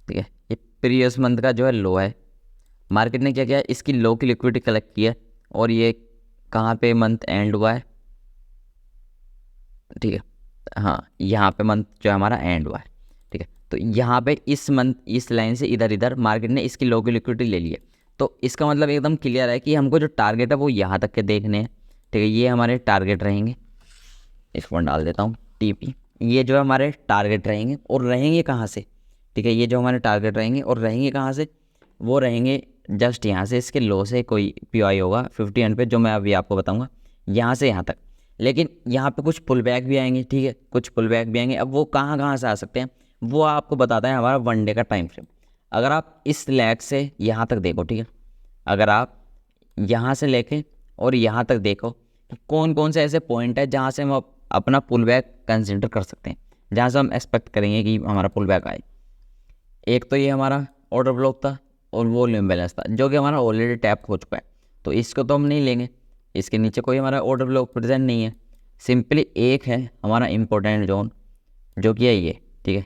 ठीक है, ये प्रीवियस मंथ का जो है लो है, मार्केट ने क्या किया इसकी लो की लिक्विडिटी कलेक्ट की है और ये कहाँ पे मंथ एंड हुआ है। ठीक है, हाँ यहाँ पे मंथ जो हमारा एंड हुआ है। ठीक है, तो यहाँ पे इस मंथ इस लाइन से इधर इधर मार्केट ने इसकी लो की लिक्विडिटी ले ली है। तो इसका मतलब एकदम क्लियर है कि हमको जो टारगेट है वो यहाँ तक के देखने हैं। ठीक है, ये हमारे टारगेट रहेंगे, इसको डाल देता हूँ टीपी। ये जो है हमारे टारगेट रहेंगे और रहेंगे कहाँ से। ठीक है, ये जो हमारे टारगेट रहेंगे और रहेंगे कहाँ से, वो रहेंगे जस्ट यहाँ से, इसके लो से कोई पीआई होगा 50 पे जो मैं अभी आपको बताऊँगा, यहाँ से यहाँ तक। लेकिन यहाँ पे कुछ पुल बैक भी आएंगे। ठीक है, कुछ पुल बैक भी आएंगे। अब वो कहाँ से आ सकते हैं वो आपको बताता है हमारा 1 डे का टाइम फ्रेम। अगर आप इस लैग से यहाँ तक देखो, ठीक है, अगर आप यहाँ से लेके और यहाँ तक देखो तो कौन कौन से ऐसे पॉइंट है जहाँ से हम अपना पुल बैक कंसिडर कर सकते हैं। जहाँ से हम एक्सपेक्ट करेंगे कि हमारा पुल बैक आए। एक तो ये हमारा ऑर्डर ब्लॉक था और वॉल्यूम बैलेंस था जो कि हमारा ऑलरेडी टैप हो चुका है, तो इसको तो हम नहीं लेंगे। इसके नीचे कोई हमारा ऑर्डर ब्लॉक प्रेजेंट नहीं है, सिंपली एक है हमारा इंपॉर्टेंट जोन जो कि है ये, ठीक है।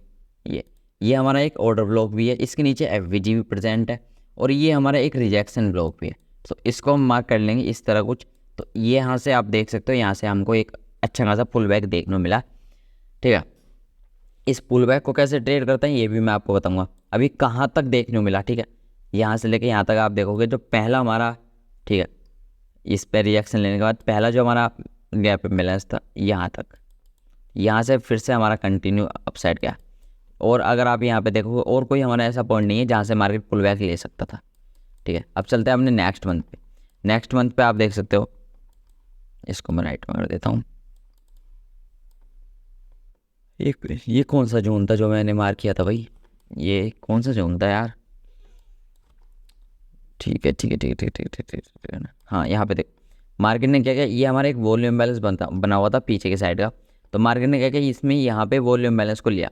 ये हमारा एक ऑर्डर ब्लॉक भी है, इसके नीचे एफवीजी भी प्रेजेंट है और ये हमारा एक रिजेक्शन ब्लॉक भी है। तो इसको हम मार्क कर लेंगे इस तरह कुछ। तो ये यहाँ से आप देख सकते हो, यहाँ से हमको एक अच्छा खासा पुल बैक देखने को मिला, ठीक है। इस पुल बैक को कैसे ट्रेड करते हैं ये भी मैं आपको बताऊंगा। अभी कहाँ तक देखने को मिला, ठीक है, यहाँ से लेके यहाँ तक आप देखोगे जो पहला हमारा, ठीक है, इस पर रिएक्शन लेने के बाद पहला जो हमारा गैप बैलेंस था यहाँ तक, यहाँ से फिर से हमारा कंटिन्यू अपसाइड गया। और अगर आप यहाँ पे देखोगे और कोई हमारा ऐसा पॉइंट नहीं है जहाँ से मार्केट पुल बैक ले सकता था, ठीक है। अब चलते हैं अपने नेक्स्ट मंथ पे। नेक्स्ट मंथ पे आप देख सकते हो, इसको मैं राइट में कर देता हूँ। ये कौन सा जोन था जो मैंने मार्क किया था भाई, ये कौन सा जोन था यार, ठीक है ठीक है ठीक है ठीक है ठीक है ठीक है। हाँ यहाँ पे देख, मार्केट ने क्या किया, ये हमारा एक वॉल्यूम बैलेंस बना हुआ था पीछे के साइड का। तो मार्केट ने क्या किया, इसमें यहाँ पे वॉल्यूम बैलेंस को लिया।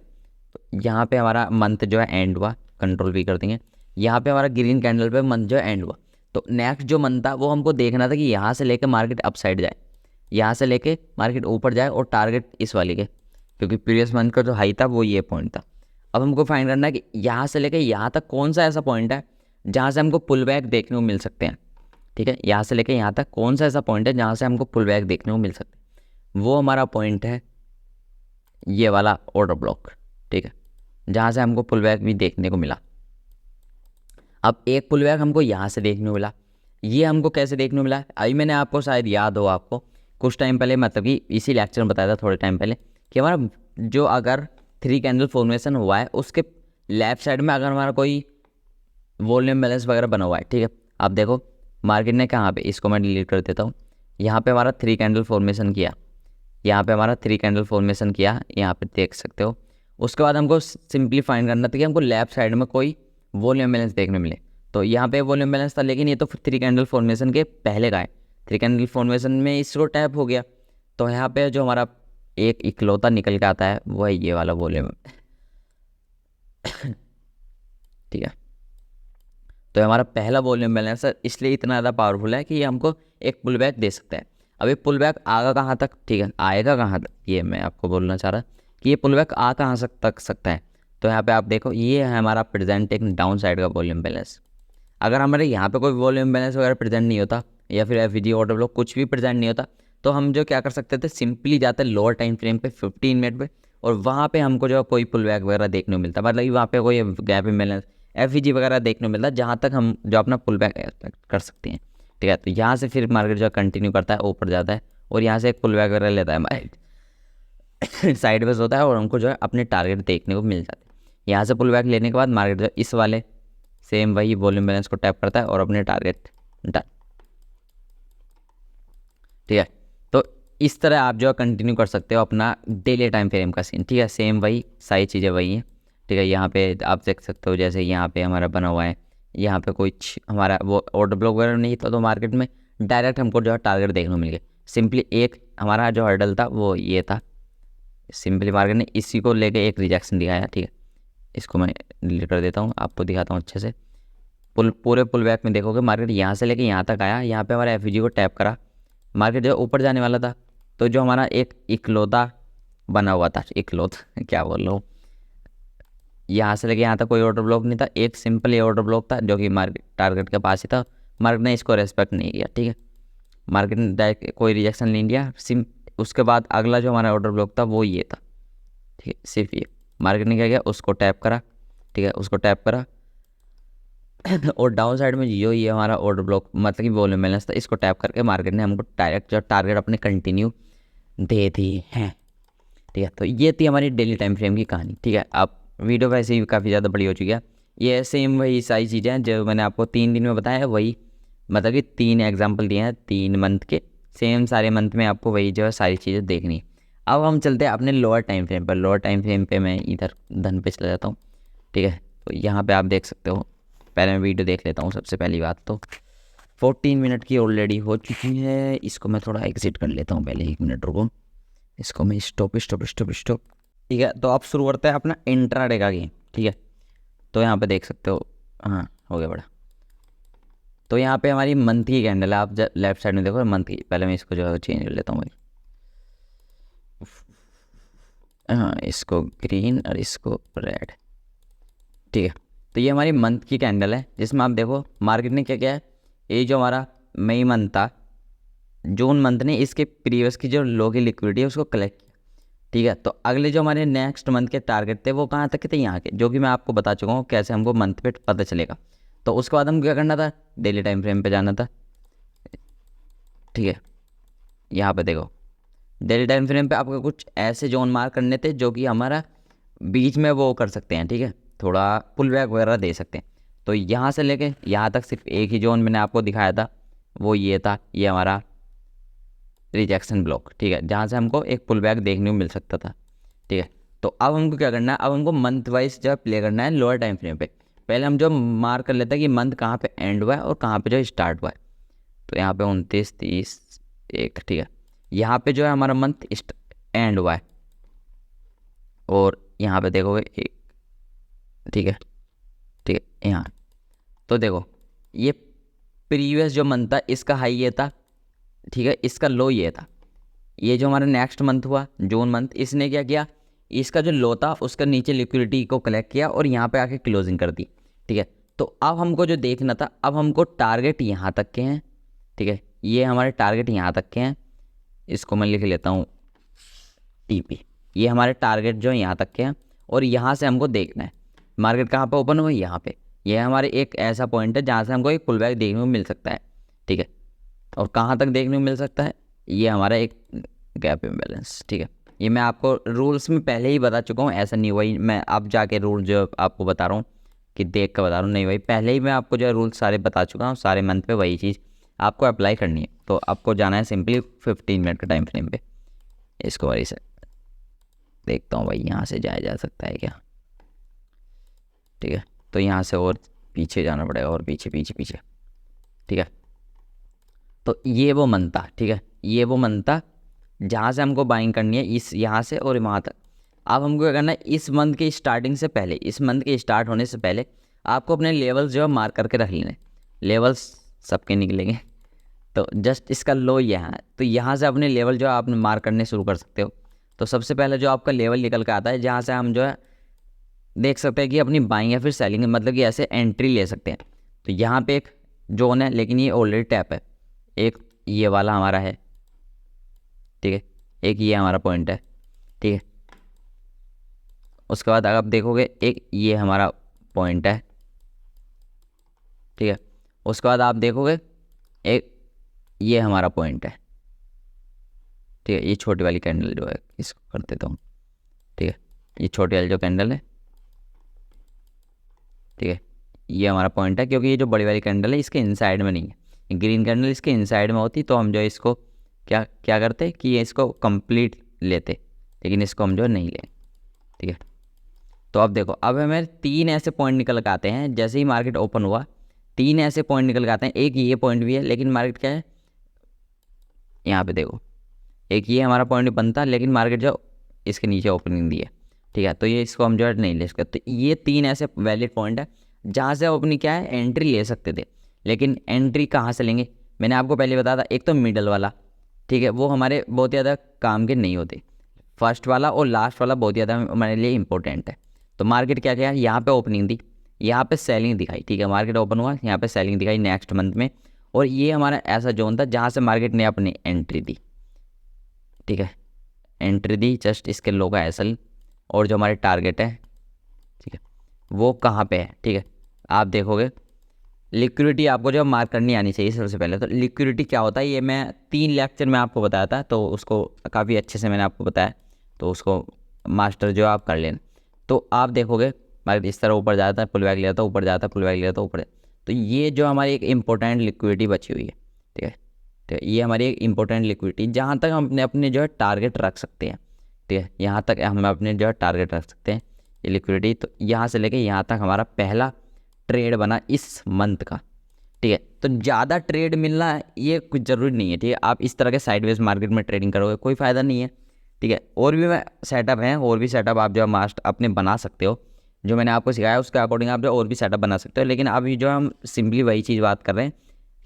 तो यहाँ पे हमारा मंथ जो है एंड हुआ, कंट्रोल भी कर देंगे। यहाँ पे हमारा ग्रीन कैंडल पे मंथ जो है एंड हुआ। तो नेक्स्ट जो मंथ था वो हमको देखना था कि यहाँ से लेकर मार्केट अप साइड जाए, यहाँ से लेके मार्केट ऊपर जाए और टारगेट इस वाली के, क्योंकि प्रीवियस मंथ का जो हाई था वो ये पॉइंट था। अब हमको फाइंड करना है कि यहाँ से लेके यहाँ तक कौन सा ऐसा पॉइंट है जहाँ से हमको पुल बैक देखने को मिल सकते हैं, ठीक है। यहाँ से लेके यहाँ तक कौन सा ऐसा पॉइंट है जहाँ से हमको पुल बैक देखने को मिल सकते हैं, वो हमारा पॉइंट है ये वाला ऑर्डर ब्लॉक, ठीक है, जहाँ से हमको पुल बैक भी देखने को मिला। अब एक पुल बैक हमको यहाँ से देखने को मिला, ये हमको कैसे देखने को मिला, अभी मैंने आपको शायद याद हो, आपको कुछ टाइम पहले, मतलब कि इसी लेक्चर में बताया था थोड़े टाइम पहले, कि हमारा जो अगर 3 कैंडल फॉर्मेशन हुआ है उसके लेफ्ट साइड में अगर हमारा कोई वॉल्यूम बैलेंस वगैरह बना हुआ है, ठीक है। आप देखो मार्केट ने कहाँ पे, इसको मैं डिलीट कर देता हूँ, यहाँ पे हमारा 3 कैंडल फॉर्मेशन किया, यहाँ पे हमारा 3 कैंडल फॉर्मेशन किया, यहाँ पे देख सकते हो। उसके बाद हमको सिंपली फाइंड करना था कि हमको लेफ्ट साइड में कोई वॉल्यूम बैलेंस देखने मिले। तो यहाँ पे वॉल्यूम बैलेंस था, लेकिन ये तो 3 कैंडल फॉर्मेशन के पहले का है। 3 कैंडल फॉर्मेशन में इसको टैप हो गया, तो यहाँ पे जो हमारा एक इकलौता निकल के आता है वो है ये वाला वॉल्यूम, ठीक है। तो हमारा पहला वॉल्यूम बैलेंस इसलिए इतना ज़्यादा पावरफुल है कि ये हमको एक पुल बैक दे सकता है। अब ये पुल बैक आएगा कहाँ तक, ठीक है, आएगा कहाँ तक, ये मैं आपको बोलना चाह रहा कि ये पुल बैक आ कहाँ तक सकता है। तो यहाँ पे आप देखो, ये है हमारा प्रेजेंट एक डाउन साइड का वॉल्यूम बैलेंस। अगर हमारे यहाँ पे कोई वॉल्यूम बैलेंस वगैरह प्रेजेंट नहीं होता, या फिर एफवीजी ऑर्डर ब्लॉक कुछ भी प्रेजेंट नहीं होता, तो हम जो क्या कर सकते थे, सिंपली जाते लोअर टाइम फ्रेम पे 15 मिनट पे, और वहाँ पे हमको जो कोई पुल बैक वगैरह देखने को मिलता, मतलब वहाँ पे कोई गैप बैलेंस एफवीजी वगैरह देखने को मिलता है, जहाँ तक हम जो अपना पुल बैक एक्सपेक्ट कर सकते हैं, ठीक है। तो यहाँ से फिर मार्केट जो कंटिन्यू करता है ऊपर जाता है और यहाँ से एक पुल बैक वगैरह लेता है, हमारे साइड वेज होता है और हमको जो है अपने टारगेट देखने को मिल जाते हैं। यहाँ से पुल बैक लेने के बाद मार्केट जो इस वाले सेम वही वॉल्यूम बैलेंस को टैप करता है और अपने टारगेट डन, ठीक है। तो इस तरह आप जो है कंटिन्यू कर सकते हो अपना डेली टाइम फ्रेम का सीन, ठीक है। सेम वही सारी चीज़ें वही हैं, ठीक है। यहाँ पे आप देख सकते हो, जैसे यहाँ पे हमारा बना हुआ है, यहाँ पे कुछ हमारा वो ऑर्डर ब्लॉक वगैरह नहीं था, तो मार्केट में डायरेक्ट हमको जो है टारगेट देखने को मिल गया। सिंपली एक हमारा जो हर्डल था वो ये था, सिंपली मार्केट ने इसी को लेके एक रिजेक्शन दिखाया, ठीक है। इसको मैं डिलीट कर देता हूँ, आपको दिखाता हूँ अच्छे से। पूरे पुल बैक में देखोगे मार्केट यहाँ से लेके यहाँ तक आया, यहाँ पे हमारा एफवीजी को टैप करा, मार्केट जो ऊपर जाने वाला था। तो जो हमारा एक इकलौता बना हुआ था, इकलौता क्या बोल रहा हूँ, यहाँ से लेके यहाँ तक कोई ऑर्डर ब्लॉक नहीं था, एक सिंपल ये ऑर्डर ब्लॉक था जो कि मार्केट टारगेट के पास ही था। मार्केट ने इसको रेस्पेक्ट नहीं किया, ठीक है। मार्केट ने डायरेक्ट कोई रिजेक्शन नहीं दिया। उसके बाद अगला जो हमारा ऑर्डर ब्लॉक था वो ये था, ठीक है, सिर्फ ये। मार्केट ने क्या किया, उसको टैप करा, ठीक है, उसको टैप करा और डाउन साइड में जो ये हमारा ऑर्डर ब्लॉक मतलब कि वॉल्यूम बैलेंस था, इसको टैप करके मार्केट ने हमको डायरेक्ट जो टारगेट अपने कंटिन्यू दे दी है, ठीक है। तो ये थी हमारी डेली टाइम फ्रेम की कहानी, ठीक है। अब वीडियो वैसे ही काफ़ी ज़्यादा बड़ी हो चुकी है। ये सेम वही सारी चीज़ें हैं जो मैंने आपको 3 दिन में बताया, वही मतलब कि 3 एग्जांपल दिए हैं 3 मंथ के, सेम सारे मंथ में आपको वही जो है सारी चीज़ें देखनी है। अब हम चलते हैं अपने लोअर टाइम फ्रेम पर। लोअर टाइम फ्रेम पे मैं इधर धन पे चला जाता हूँ, ठीक है। तो यहाँ पे आप देख सकते हो, पहले मैं वीडियो देख लेता हूँ। सबसे पहली बात तो 14 मिनट की ऑलरेडी हो चुकी है, इसको मैं थोड़ा एग्जिट कर लेता हूँ, पहले 1 मिनट रुको, इसको मैं स्टॉप। ठीक है। तो अब शुरू करते हैं अपना इंट्राडे का गेम। ठीक है, तो यहाँ पे देख सकते हो, हाँ हो गया बड़ा। तो यहाँ पे हमारी मंथ की कैंडल है, आप लेफ्ट साइड में देखो मंथ की। पहले मैं इसको जो है चेंज कर लेता हूँ भाई, हाँ इसको ग्रीन और इसको रेड। ठीक है, तो ये हमारी मंथ की कैंडल है जिसमें आप देखो मार्केट ने क्या किया है, ये जो हमारा मई मंथ था, जून मंथ ने इसके प्रीवियस की जो लो की लिक्विडिटी है उसको कलेक्ट किया। ठीक है, तो अगले जो हमारे नेक्स्ट मंथ के टारगेट थे वो कहाँ तक के थे, यहाँ के, जो कि मैं आपको बता चुका हूँ कैसे हमको मंथ पे पता चलेगा। तो उसके बाद हमको क्या करना था, डेली टाइम फ्रेम पे जाना था। ठीक है, यहाँ पे देखो डेली टाइम फ्रेम पे आपको कुछ ऐसे जोन मार्क करने थे जो कि हमारा बीच में वो कर सकते हैं। ठीक है, थोड़ा पुल बैक वगैरह दे सकते हैं। तो यहाँ से लेके यहाँ तक सिर्फ एक ही जोन मैंने आपको दिखाया था, वो ये था, ये हमारा रिजेक्शन ब्लॉक। ठीक है, जहाँ से हमको एक पुल बैक देखने को मिल सकता था। ठीक है, तो अब हमको क्या करना है, अब हमको मंथ वाइज जो प्ले करना है लोअर टाइम फ्रेम पे। पहले हम जो मार्क कर लेते हैं कि मंथ कहाँ पे एंड हुआ है और कहाँ पे जो स्टार्ट हुआ है। तो यहाँ पे 29, 30, 1। ठीक है, यहाँ पे जो है हमारा मंथ एंड हुआ है और यहाँ पे देखोगे 1। ठीक है, ठीक है यहाँ। तो देखो ये प्रीवियस जो मंथ था इसका हाई ये था। ठीक है, इसका लो ये था। ये जो हमारा नेक्स्ट मंथ हुआ जून मंथ, इसने क्या किया, इसका जो लो था उसका नीचे लिक्विडिटी को कलेक्ट किया और यहाँ पे आके क्लोजिंग कर दी। ठीक है, तो अब हमको जो देखना था, अब हमको टारगेट यहाँ तक के हैं। ठीक है, ये हमारे टारगेट यहाँ तक के हैं, इसको मैं लिख लेता हूँ टीपी। ये हमारे टारगेट जो यहाँ तक के हैं और यहाँ से हमको देखना है मार्केट कहाँ पे ओपन हुआ, यहाँ पे। ये हमारे एक ऐसा पॉइंट है जहाँ से हमको एक पुल बैक देखने को मिल सकता है। ठीक है, और कहाँ तक देखने को मिल सकता है, ये हमारा एक गैप इम्बैलेंस। ठीक है, ये मैं आपको रूल्स में पहले ही बता चुका हूँ, ऐसा नहीं वही मैं अब जाके रूल जो आपको बता रहा हूँ कि देख कर बता रहा हूँ, नहीं भाई पहले ही मैं आपको जो है रूल्स सारे बता चुका हूँ, सारे मंथ पे वही चीज़ आपको अप्लाई करनी है। तो आपको जाना है सिंपली 15 मिनट का टाइम फ्रेम पे। इसको वही से देखता हूँ भाई, यहाँ से जाया जा सकता है क्या। ठीक है, तो यहाँ से और पीछे जाना पड़ेगा, और पीछे पीछे पीछे। ठीक है, तो ये वो मंथ था। ठीक है, ये वो मंथ था जहाँ से हमको बाइंग करनी है, इस यहाँ से और वहाँ तक। अब हमको क्या करना है, इस मंथ के स्टार्टिंग से पहले, इस मंथ के स्टार्ट होने से पहले आपको अपने लेवल्स जो है मार्क करके रख लेने। लेवल्स सबके निकलेंगे, तो जस्ट इसका लो यहाँ है, तो यहाँ से अपने लेवल जो है आप मार्क करने शुरू कर सकते हो। तो सबसे पहले जो आपका लेवल निकल के आता है, जहाँ से हम जो है देख सकते हैं कि अपनी बाइंग या फिर सेलिंग, मतलब कि ऐसे एंट्री ले सकते हैं। तो यहाँ पे एक जोन है लेकिन ये ऑलरेडी टैप है, एक ये वाला हमारा है। ठीक है, एक ये हमारा पॉइंट है। ठीक है, उसके बाद अगर आप देखोगे एक ये हमारा पॉइंट है। ठीक है, उसके बाद आप देखोगे एक ये हमारा पॉइंट है। ठीक है, ये छोटी वाली कैंडल जो है इसको कर देता हूँ। ठीक है, ये छोटी वाली जो कैंडल है, ठीक है, ये हमारा पॉइंट है, क्योंकि ये जो बड़ी वाली कैंडल है इसके इनसाइड में नहीं है, ग्रीन कैंडल इसके इनसाइड में होती तो हम जो इसको क्या क्या करते कि ये इसको कंप्लीट लेते, लेकिन इसको हम जो नहीं लें। ठीक है, तो अब देखो अब हमें 3 ऐसे पॉइंट निकल के आते हैं जैसे ही मार्केट ओपन हुआ। 3 ऐसे पॉइंट निकल के आते हैं, एक ये पॉइंट भी है लेकिन मार्केट क्या है, यहाँ पे देखो एक ये हमारा पॉइंट बनता लेकिन मार्केट जो इसके नीचे ओपनिंग दी है। ठीक है, तो ये इसको हम जो है नहीं ले सकते। तो ये 3 ऐसे वैलिड पॉइंट है जहाँ से अपनी क्या है एंट्री ले सकते थे, लेकिन एंट्री कहाँ से लेंगे, मैंने आपको पहले बताया था। एक तो मिडल वाला, ठीक है, वो हमारे बहुत ज़्यादा काम के नहीं होते। फर्स्ट वाला और लास्ट वाला बहुत ज़्यादा हमारे लिए इंपॉर्टेंट है। तो मार्केट क्या किया, यहाँ पे ओपनिंग दी, यहाँ पे सेलिंग दिखाई। ठीक है, मार्केट ओपन हुआ, यहाँ पे सेलिंग दिखाई नेक्स्ट मंथ में, और ये हमारा ऐसा जोन था जहाँ से मार्केट ने अपनी एंट्री दी। ठीक है, एंट्री दी जस्ट इसके लो का एसएल, और जो हमारे टारगेट है, ठीक है, वो कहाँ पे है। ठीक है, आप देखोगे लिक्विडिटी आपको जो मार्क करनी आनी चाहिए सबसे पहले। तो लिक्विडिटी क्या होता है ये मैं 3 लेक्चर में आपको बताया था, तो उसको काफ़ी अच्छे से मैंने आपको बताया, तो उसको मास्टर जो आप कर लेना। तो आप देखोगे मार्केट इस तरह ऊपर जाता है, पुल बैक लिया था, ऊपर जाता है, पुल बैक लिया था, ऊपर। तो ये जो हमारी एक इंपॉर्टेंट लिक्विडिटी बची हुई है। ठीक है, तो ये हमारी एक इंपॉर्टेंट लिक्विडिटी जहाँ तक हम अपने जो है टारगेट रख सकते हैं। ठीक है, यहाँ तक हम अपने जो है टारगेट रख सकते हैं ये लिक्विडिटी। तो यहाँ से लेके यहाँ तक हमारा पहला ट्रेड बना इस मंथ का। ठीक है, तो ज़्यादा ट्रेड मिलना ये कुछ ज़रूरी नहीं है। ठीक है, आप इस तरह के साइडवेज मार्केट में ट्रेडिंग करोगे कोई फ़ायदा नहीं है। ठीक है। और भी सेटअप हैं, और भी सेटअप आप जो मास्ट अपने बना सकते हो, जो मैंने आपको सिखाया उसके अकॉर्डिंग आप जो और भी सेटअप बना सकते हो। लेकिन अभी जो हम सिंपली वही चीज़ बात कर रहे हैं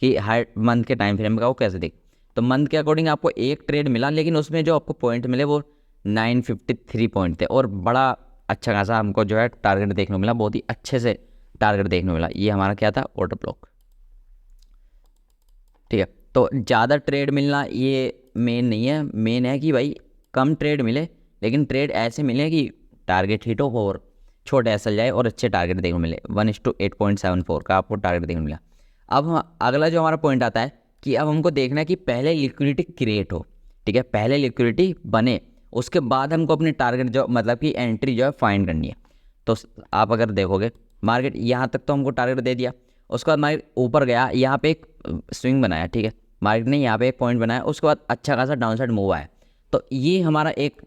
कि हर मंथ के टाइम फ्रेम का वो कैसे देख। तो मंथ के अकॉर्डिंग आपको एक ट्रेड मिला, लेकिन उसमें जो आपको पॉइंट मिले वो 953 पॉइंट थे, और बड़ा अच्छा खासा हमको जो है टारगेट देखने को मिला, बहुत ही अच्छे से टारगेट देखने को मिला। ये हमारा क्या था, ऑर्डर ब्लॉक। ठीक है, तो ज़्यादा ट्रेड मिलना ये मेन नहीं है, मेन है कि भाई कम ट्रेड मिले, लेकिन ट्रेड ऐसे मिले कि टारगेट हिट हो और छोटे ऐसा जाए और अच्छे टारगेट देखने को मिले। 1:8.74 का आपको टारगेट देखने को मिला। अब अगला जो हमारा पॉइंट आता है कि अब हमको देखना है कि पहले लिक्विडिटी क्रिएट हो। ठीक है, पहले लिक्विडिटी बने, उसके बाद हमको अपने टारगेट जो मतलब कि एंट्री जो है फाइंड करनी है। तो आप अगर देखोगे मार्केट यहाँ तक तो हमको टारगेट दे दिया, उसके बाद मार्केट ऊपर गया, यहाँ पे एक स्विंग बनाया। ठीक है, मार्केट ने यहाँ पे एक पॉइंट बनाया, उसके बाद अच्छा खासा डाउनसाइड मूव आया। तो ये हमारा एक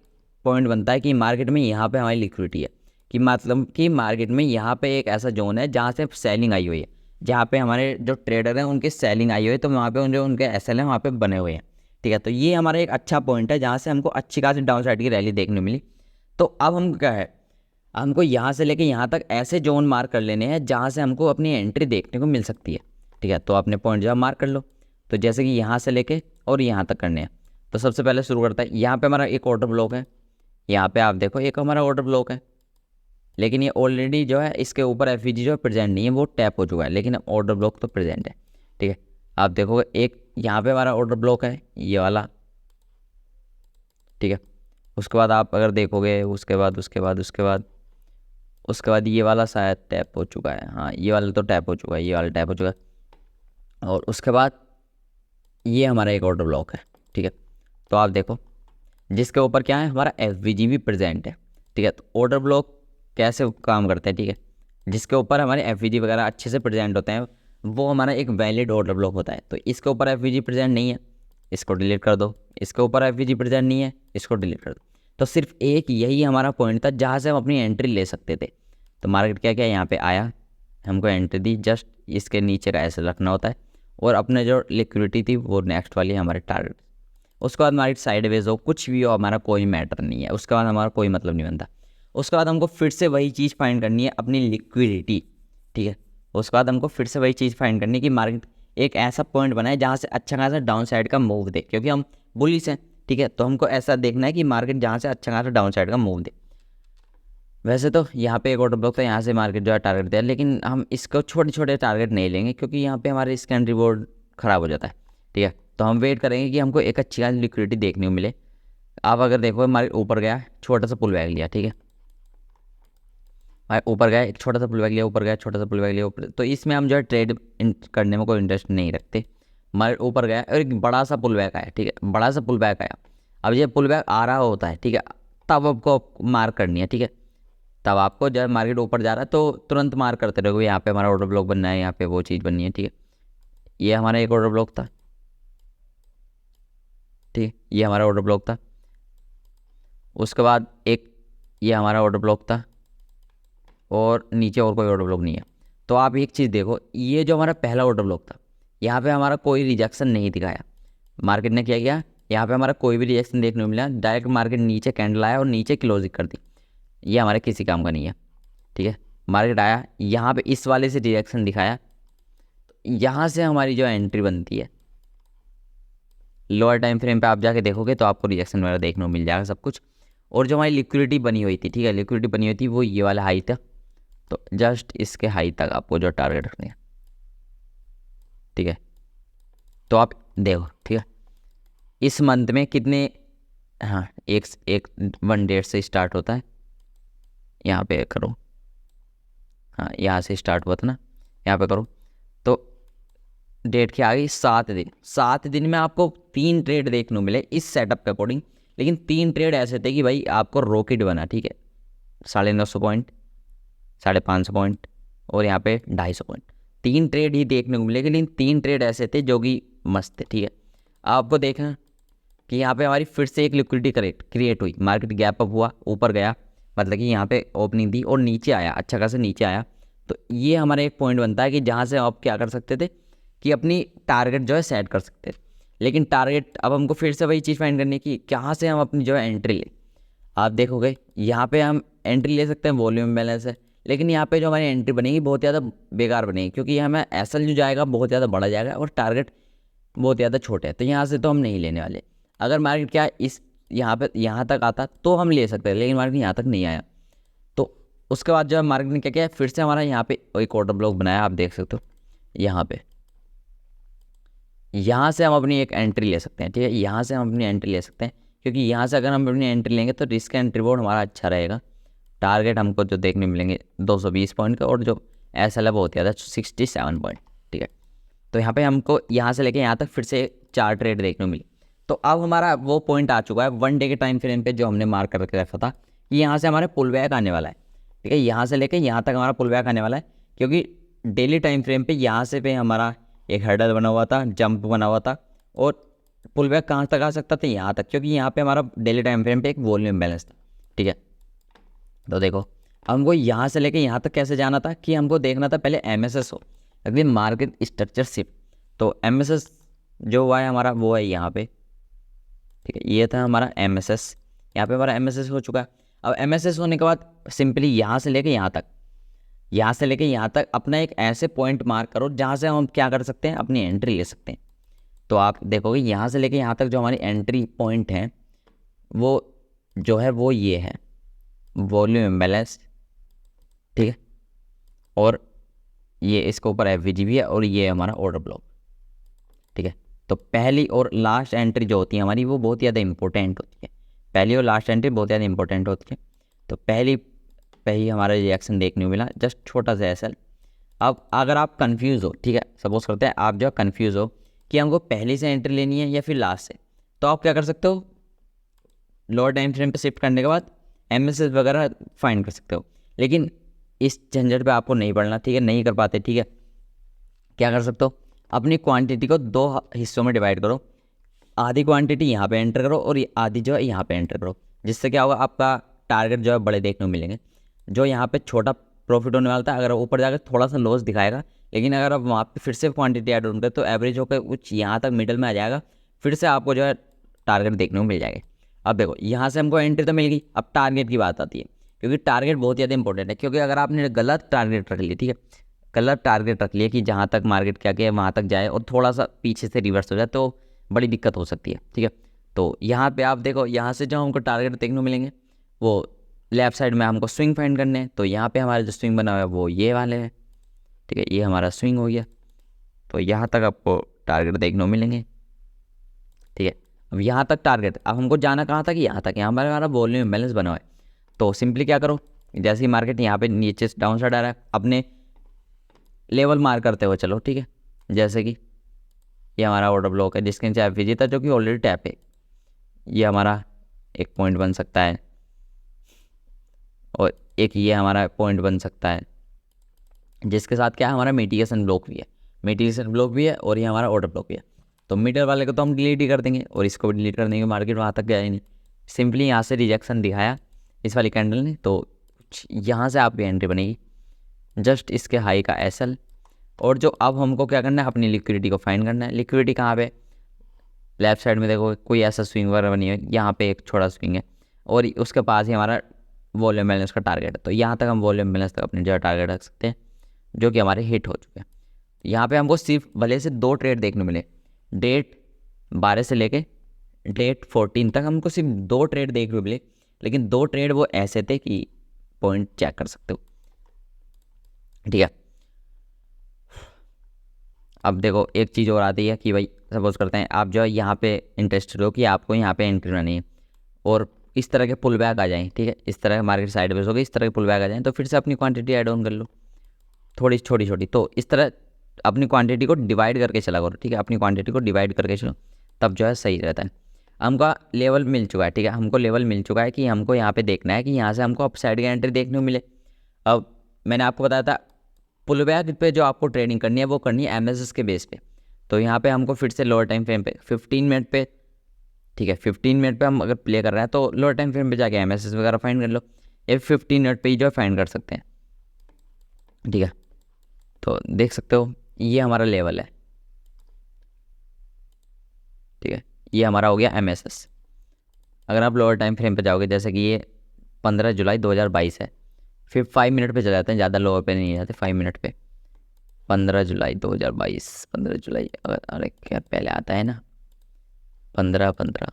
पॉइंट बनता है कि मार्केट में यहाँ पे हमारी लिक्विडिटी है, कि मतलब कि मार्केट में यहाँ पे एक ऐसा जोन है जहाँ से सेलिंग आई हुई है, जहाँ पे हमारे जो ट्रेडर हैं उनकी सेलिंग आई हुई है, तो वहाँ पे जो उनके एसएल हैं वहाँ पे बने हुए हैं। ठीक है, तो ये हमारा एक अच्छा पॉइंट है जहाँ से हमको अच्छी खासी डाउन साइड की रैली देखने मिली। तो अब हम क्या है, हमको यहाँ से लेके यहाँ तक ऐसे जोन मार्क कर लेने हैं जहाँ से हमको अपनी एंट्री देखने को मिल सकती है। ठीक है, तो अपने पॉइंट जो मार्क कर लो। तो जैसे कि यहाँ से लेके और यहाँ तक करने हैं। तो सबसे पहले शुरू करता है, यहाँ पे हमारा एक ऑर्डर ब्लॉक है, यहाँ पे आप देखो एक हमारा ऑर्डर ब्लॉक है, लेकिन ये ऑलरेडी जो है इसके ऊपर एफईजी जो है प्रेजेंट नहीं है, वो टैप हो चुका है, लेकिन ऑर्डर ब्लॉक तो प्रेजेंट है। ठीक है, आप देखोगे एक यहाँ पे हमारा ऑर्डर ब्लॉक है ये वाला। ठीक है, उसके बाद आप अगर देखोगे उसके बाद ये वाला शायद टैप हो चुका है। हाँ, ये वाला तो टैप हो चुका है, ये वाला टैप हो चुका है। और उसके बाद ये हमारा एक ऑर्डर ब्लॉक है। ठीक है, तो आप देखो जिसके ऊपर क्या है, हमारा एफवीजी भी प्रेजेंट है। ठीक है, तो ऑर्डर ब्लॉक कैसे काम करते हैं। ठीक है, जिसके ऊपर हमारे एफवीजी वगैरह अच्छे से प्रेजेंट होते हैं वो हमारा एक वैलिड ऑर्डर ब्लॉक होता है। तो इसके ऊपर एफवीजी प्रेजेंट नहीं है, इसको डिलीट कर दो। इसके ऊपर एफवीजी प्रेजेंट नहीं है, इसको डिलीट कर दो। तो सिर्फ एक यही हमारा पॉइंट था जहाँ से हम अपनी एंट्री ले सकते थे। तो मार्केट क्या क्या यहाँ पे आया, हमको एंट्री दी, जस्ट इसके नीचे का ऐसे रखना होता है, और अपने जो लिक्विडिटी थी वो नेक्स्ट वाली हमारे टारगेट। उसके बाद मार्केट साइडवेज हो, कुछ भी हो, हमारा कोई मैटर नहीं है, उसके बाद हमारा कोई मतलब नहीं बनता। उसके बाद हमको फिर से वही चीज़ फाइंड करनी है, अपनी लिक्विडिटी। ठीक है, उसके बाद हमको फिर से वही चीज़ फाइंड करनी है कि मार्केट एक ऐसा पॉइंट बनाए जहाँ से अच्छा खासा डाउन साइड का मूव दे, क्योंकि हम बुलिश हैं। ठीक है, तो हमको ऐसा देखना है कि मार्केट जहाँ से अच्छा खासा डाउन साइड का मूव दे। वैसे तो यहाँ पे एक ऑर्डर ब्लॉक था, यहाँ से मार्केट जो है टारगेट दिया, लेकिन हम इसको छोटे छोटे टारगेट नहीं लेंगे, क्योंकि यहाँ पे हमारे स्कैन रिवॉर्ड ख़राब हो जाता है। ठीक है, तो हम वेट करेंगे कि हमको एक अच्छी खासी लिक्विडिटी देखने को मिले। आप अगर देखो मार्केट ऊपर गया, छोटा सा पुल बैक लिया। ठीक है, ऊपर गया, एक छोटा सा पुल बैक लिया, ऊपर गया, छोटा सा पुल बैक लिया, ऊपर। तो इसमें हम जो है ट्रेड करने में कोई इंटरेस्ट नहीं रखते। मार्केट ऊपर गया और एक बड़ा सा पुल बैक आया। ठीक है, बड़ा सा पुल बैक आया, अब ये पुल बैक आ रहा होता है। ठीक है, तब आपको मार्क करनी है। ठीक है, तब आपको जब मार्केट ऊपर जा रहा है तो तुरंत मार्क करते रहोगे, यहाँ पे हमारा ऑर्डर ब्लॉक बनना है, यहाँ पे वो चीज़ बननी है। ठीक है, ये हमारा एक ऑर्डर ब्लॉक था। ठीक है, ये हमारा ऑर्डर ब्लॉक था। उसके बाद एक ये हमारा ऑर्डर ब्लॉक था, और नीचे और कोई ऑर्डर ब्लॉक नहीं है। तो आप एक चीज़ देखो, ये जो हमारा पहला ऑर्डर ब्लॉक था, यहाँ पे हमारा कोई रिजेक्शन नहीं दिखाया। मार्केट ने क्या किया, यहाँ पे हमारा कोई भी रिजेक्शन देखने को मिला, डायरेक्ट मार्केट नीचे कैंडल आया और नीचे क्लोजिंग कर दी। ये हमारे किसी काम का नहीं है। ठीक है, मार्केट आया यहाँ पे इस वाले से रिजेक्शन दिखाया, तो यहाँ से हमारी जो एंट्री बनती है, लोअर टाइम फ्रेम पे आप जाके देखोगे तो आपको रिजेक्शन वगैरह देखने को मिल जाएगा सब कुछ। और जो हमारी लिक्विडिटी बनी हुई थी, ठीक है, लिक्विडिटी बनी हुई थी वो ये वाला हाई था, तो जस्ट इसके हाई तक आपको जो टारगेट रखने हैं। ठीक है, तो आप देखो। ठीक है, इस मंथ में कितने, हाँ, एक 1 डेट से स्टार्ट होता है, यहाँ पे करो। हाँ, यहाँ से स्टार्ट हुआ था ना, यहाँ पे करो। तो डेट क्या आ गई, 7 दिन। 7 दिन में आपको 3 ट्रेड देखने को मिले इस सेटअप के अकॉर्डिंग, लेकिन 3 ट्रेड ऐसे थे कि भाई आपको रॉकेट बना। ठीक है, 950 पॉइंट, 550 पॉइंट, और यहाँ पे 250 पॉइंट। 3 ट्रेड ही देखने को मिले, लेकिन 3 ट्रेड ऐसे थे जो कि मस्त थे। ठीक है, आपको देखना कि यहाँ पे हमारी फिर से एक लिक्विडिटी क्रिएट हुई, मार्केट गैप अप हुआ, ऊपर गया, मतलब कि यहाँ पे ओपनिंग दी और नीचे आया, अच्छा खासा नीचे आया। तो ये हमारा एक पॉइंट बनता है कि जहाँ से आप क्या कर सकते थे कि अपनी टारगेट जो है सेट कर सकते थे। लेकिन टारगेट अब हमको फिर से वही चीज़ फाइंड करनी है कि कहाँ से हम अपनी जो है एंट्री ले। आप देखोगे यहाँ पे हम एंट्री ले सकते हैं, वॉल्यूम बैलेंस है, लेकिन यहाँ पे जो हमारी एंट्री बनेगी बहुत ज़्यादा बेकार बनेगी, क्योंकि यहाँ में एसएल जो जाएगा बहुत ज़्यादा बढ़ा जाएगा और टारगेट बहुत ज़्यादा छोटे हैं, तो यहाँ से तो हम नहीं लेने वाले। अगर मार्केट क्या इस यहाँ पे यहाँ तक आता तो हम ले सकते हैं, लेकिन मार्केट यहाँ तक नहीं आया। तो उसके बाद जो है मार्केट ने क्या किया, फिर से हमारा यहाँ पे एक ऑर्डर ब्लॉक बनाया, आप देख सकते हो यहाँ पे। यहाँ से हम अपनी एक एंट्री ले सकते हैं, ठीक है, यहाँ से हम अपनी एंट्री ले सकते हैं, क्योंकि यहाँ से अगर हम अपनी एंट्री लेंगे तो रिस्क एंड रिवॉर्ड हमारा अच्छा रहेगा। टारगेट हमको जो देखने मिलेंगे 220 पॉइंट का, और जो एस एल है बहुत ज़्यादा 67 पॉइंट, ठीक है। तो यहाँ पे हमको यहाँ से लेके यहाँ तक फिर से 4 ट्रेड देखने को मिली। तो अब हमारा वो पॉइंट आ चुका है 1 डे के टाइम फ्रेम पे, जो हमने मार्क करके रखा था कि यहाँ से हमारे पुल बैक आने वाला है, ठीक है। यहाँ से लेके यहाँ तक हमारा पुल बैक आने वाला है, क्योंकि डेली टाइम फ्रेम पे यहाँ से पे हमारा एक हर्डल बना हुआ था, जंप बना हुआ था, और पुल बैक कहाँ तक आ सकता था, यहाँ तक, क्योंकि यहाँ पे हमारा डेली टाइम फ्रेम पे एक वॉल्यूम बैलेंस था, ठीक है। तो देखो हमको यहाँ से लेके यहाँ तक कैसे जाना था कि हमको देखना था पहले एमएसएस हो, अगली मार्केट स्ट्रक्चर शिफ्ट। तो एमएसएस जो हुआ है हमारा वो है यहाँ पे, ठीक है, ये था हमारा एमएसएस, यहाँ पे हमारा एमएसएस हो चुका है। अब एमएसएस होने के बाद सिंपली यहाँ से लेके यहाँ तक, यहाँ से लेके यहाँ तक अपना एक ऐसे पॉइंट मार्क करो जहाँ से हम क्या कर सकते हैं, अपनी एंट्री ले सकते हैं। तो आप देखोगे यहाँ से लेके यहाँ तक जो हमारी एंट्री पॉइंट है वो जो है वो ये है वॉल्यूम बैलेंस, ठीक है, और ये इसके ऊपर एफवीजी भी है, और ये हमारा ऑर्डर ब्लॉक, ठीक है। तो पहली और लास्ट एंट्री जो होती है हमारी वो बहुत ज़्यादा इंपॉर्टेंट होती है, पहली और लास्ट एंट्री बहुत ज़्यादा इंपॉर्टेंट होती है। तो पहली पे ही हमारा रिएक्शन देखने को मिला, जस्ट छोटा सा एसएल। अब अगर आप कंफ्यूज हो, ठीक है, सपोज करते हैं आप जो कंफ्यूज हो कि हमको पहले से एंट्री लेनी है या फिर लास्ट से, तो आप क्या कर सकते हो, लोअर टाइम फ्रेम पे शिफ्ट करने के बाद एमएसएस वगैरह फाइंड कर सकते हो। लेकिन इस झंझट पे आपको नहीं पड़ना, ठीक है, नहीं कर पाते, ठीक है। क्या कर सकते हो, अपनी क्वांटिटी को 2 हिस्सों में डिवाइड करो, आधी क्वांटिटी यहाँ पे एंटर करो और आधी जो है यहाँ पे एंटर करो, जिससे क्या होगा, आपका टारगेट जो है बड़े देखने को मिलेंगे। जो यहाँ पे छोटा प्रॉफिट होने वाला था, अगर ऊपर जाकर थोड़ा सा लॉस दिखाएगा, लेकिन अगर आप वहाँ पे फिर से क्वांटिटी ऐड होंगे तो एवरेज होकर कुछ यहाँ तक मिडल में आ जाएगा, फिर से आपको जो है टारगेट देखने को मिल जाएगा। अब देखो यहाँ से हमको एंट्री तो मिल गई, अब टारगेट की बात आती है, क्योंकि टारगेट बहुत ज़्यादा इंपॉर्टेंट है। क्योंकि अगर आपने गलत टारगेट रख लिया, ठीक है, गलत टारगेट रख लिया कि जहाँ तक मार्केट क्या क्या वहाँ तक जाए और थोड़ा सा पीछे से रिवर्स हो जाए तो बड़ी दिक्कत हो सकती है, ठीक है। तो यहाँ पे आप देखो, यहाँ से जो हमको टारगेट देखने को मिलेंगे वो लेफ्ट साइड में हमको स्विंग फाइंड करने हैं। तो यहाँ पे हमारा जो स्विंग बना हुआ है वो ये वाले हैं, ठीक है, ये हमारा स्विंग हो गया। तो यहाँ तक आपको टारगेट देखने को मिलेंगे, ठीक है। अब यहाँ तक टारगेट, अब हमको जाना कहाँ तक, यहाँ तक, यहाँ पर हमारा वॉल्यूम बैलेंस बना हुआ है। तो सिंपली क्या करो, जैसे ही मार्केट यहाँ पे नीचे डाउन साइड आ रहा है, अपने लेवल मार्क करते हुए चलो, ठीक है। जैसे कि ये हमारा ऑर्डर ब्लॉक है जिसके नीचे एफवीजी था, जो कि ऑलरेडी टैप है, ये हमारा एक पॉइंट बन सकता है, और एक ये हमारा पॉइंट बन सकता है, जिसके साथ क्या है, हमारा मिटिगेशन ब्लॉक भी है, मिटिगेशन ब्लॉक भी है, और ये हमारा ऑर्डर ब्लॉक भी है। तो मीटर वाले को तो हम डिलीट ही कर देंगे, और इसको भी डिलीट कर देंगे, मार्केट वहाँ तक गया ही नहीं। सिंपली यहाँ से रिजेक्शन दिखाया इस वाली कैंडल ने, तो यहाँ से आपकी एंट्री बनेगी जस्ट इसके हाई का एसएल। और जो अब हमको क्या करना है, अपनी लिक्विडिटी को फाइंड करना है। लिक्विडिटी कहाँ पे, लेफ्ट साइड में देखो कोई ऐसा स्विंग वगैरह बनी है, यहाँ पे एक छोटा स्विंग है, और उसके पास ही हमारा वॉल्यूम बैलेंस का टारगेट है। तो यहाँ तक हम वॉल्यूम बैलेंस तक अपने जो टारगेट रख सकते हैं, जो कि हमारे हिट हो चुके हैं। यहाँ पे हमको सिर्फ भले से 2 ट्रेड देखने मिले, डेट 12 से लेके डेट 14 तक हमको सिर्फ 2 ट्रेड देखने मिले, लेकिन 2 ट्रेड वो ऐसे थे कि पॉइंट चेक कर सकते हो, ठीक है। अब देखो एक चीज़ और आती है कि भाई सपोज करते हैं आप जो है यहाँ पे इंटरेस्टेड हो कि आपको यहाँ पे एंट्री करनी है, और इस तरह के पुल बैक आ जाएँ, ठीक है, इस तरह मार्केट साइड वेज हो गई, इस तरह के पुल बैक आ जाएँ, तो फिर से अपनी क्वांटिटी ऐड ऑन कर लो, थोड़ी छोटी छोटी। तो इस तरह अपनी क्वांटिटी को डिवाइड करके चला करो, ठीक है, अपनी क्वांटिटी को डिवाइड करके चलो, तब जो है सही रहता है। हमको लेवल मिल चुका है, ठीक है, हमको लेवल मिल चुका है कि हमको यहाँ पे देखना है कि यहाँ से हमको अपसाइड की एंट्री देखने को मिले। अब मैंने आपको बताया था पुल बैक पे जो आपको ट्रेडिंग करनी है वो करनी है एमएसएस के बेस पे। तो यहाँ पे हमको फिर से लोअर टाइम फ्रेम पे 15 मिनट पे, ठीक है, 15 मिनट पे हम अगर प्ले कर रहे हैं तो लोअर टाइम फ्रेम पे जाके एमएसएस वगैरह फाइंड कर लो, ये 15 मिनट पे ही जो है फाइंड कर सकते हैं, ठीक है। तो देख सकते हो ये हमारा लेवल है, ठीक है, ये हमारा हो गया MSS। अगर आप लोअर टाइम फ्रेम पे जाओगे, जैसे कि ये 15 जुलाई 2022 है, फिर 5 मिनट पे चले जाते हैं, ज़्यादा लोअर पे नहीं जाते, 5 मिनट पे। 15 जुलाई 2022, 15 जुलाई, अरे क्या पहले आता है ना, 15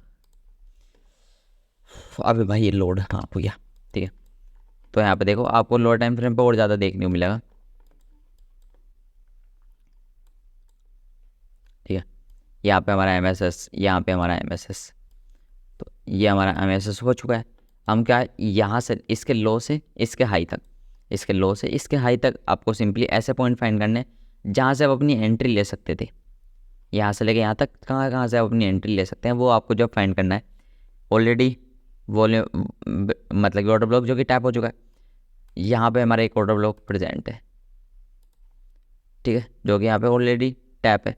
अबे भाई ये लोड, हाँ हो गया, ठीक है। तो यहाँ पे देखो आपको लोअर टाइम फ्रेम पे और ज़्यादा देखने को मिलेगा, ठीक है। यहाँ पे हमारा MSS, यहाँ पे हमारा MSS, तो ये हमारा MSS हो चुका है। हम क्या है, यहाँ से इसके लो से इसके हाई तक, इसके लो से इसके हाई तक आपको सिंपली ऐसे पॉइंट फाइंड करने हैं जहाँ से आप अपनी एंट्री ले सकते थे। यहाँ से लेके यहाँ तक कहाँ कहाँ से आप अपनी एंट्री ले सकते हैं, वो आपको जब फाइंड करना है। ऑलरेडी वॉल्यूम मतलब ऑर्डर ब्लॉक जो कि टैप हो चुका है, यहाँ पे हमारा एक ऑर्डर ब्लॉक प्रेजेंट है, ठीक है, जो कि यहाँ पे ऑलरेडी टैप है,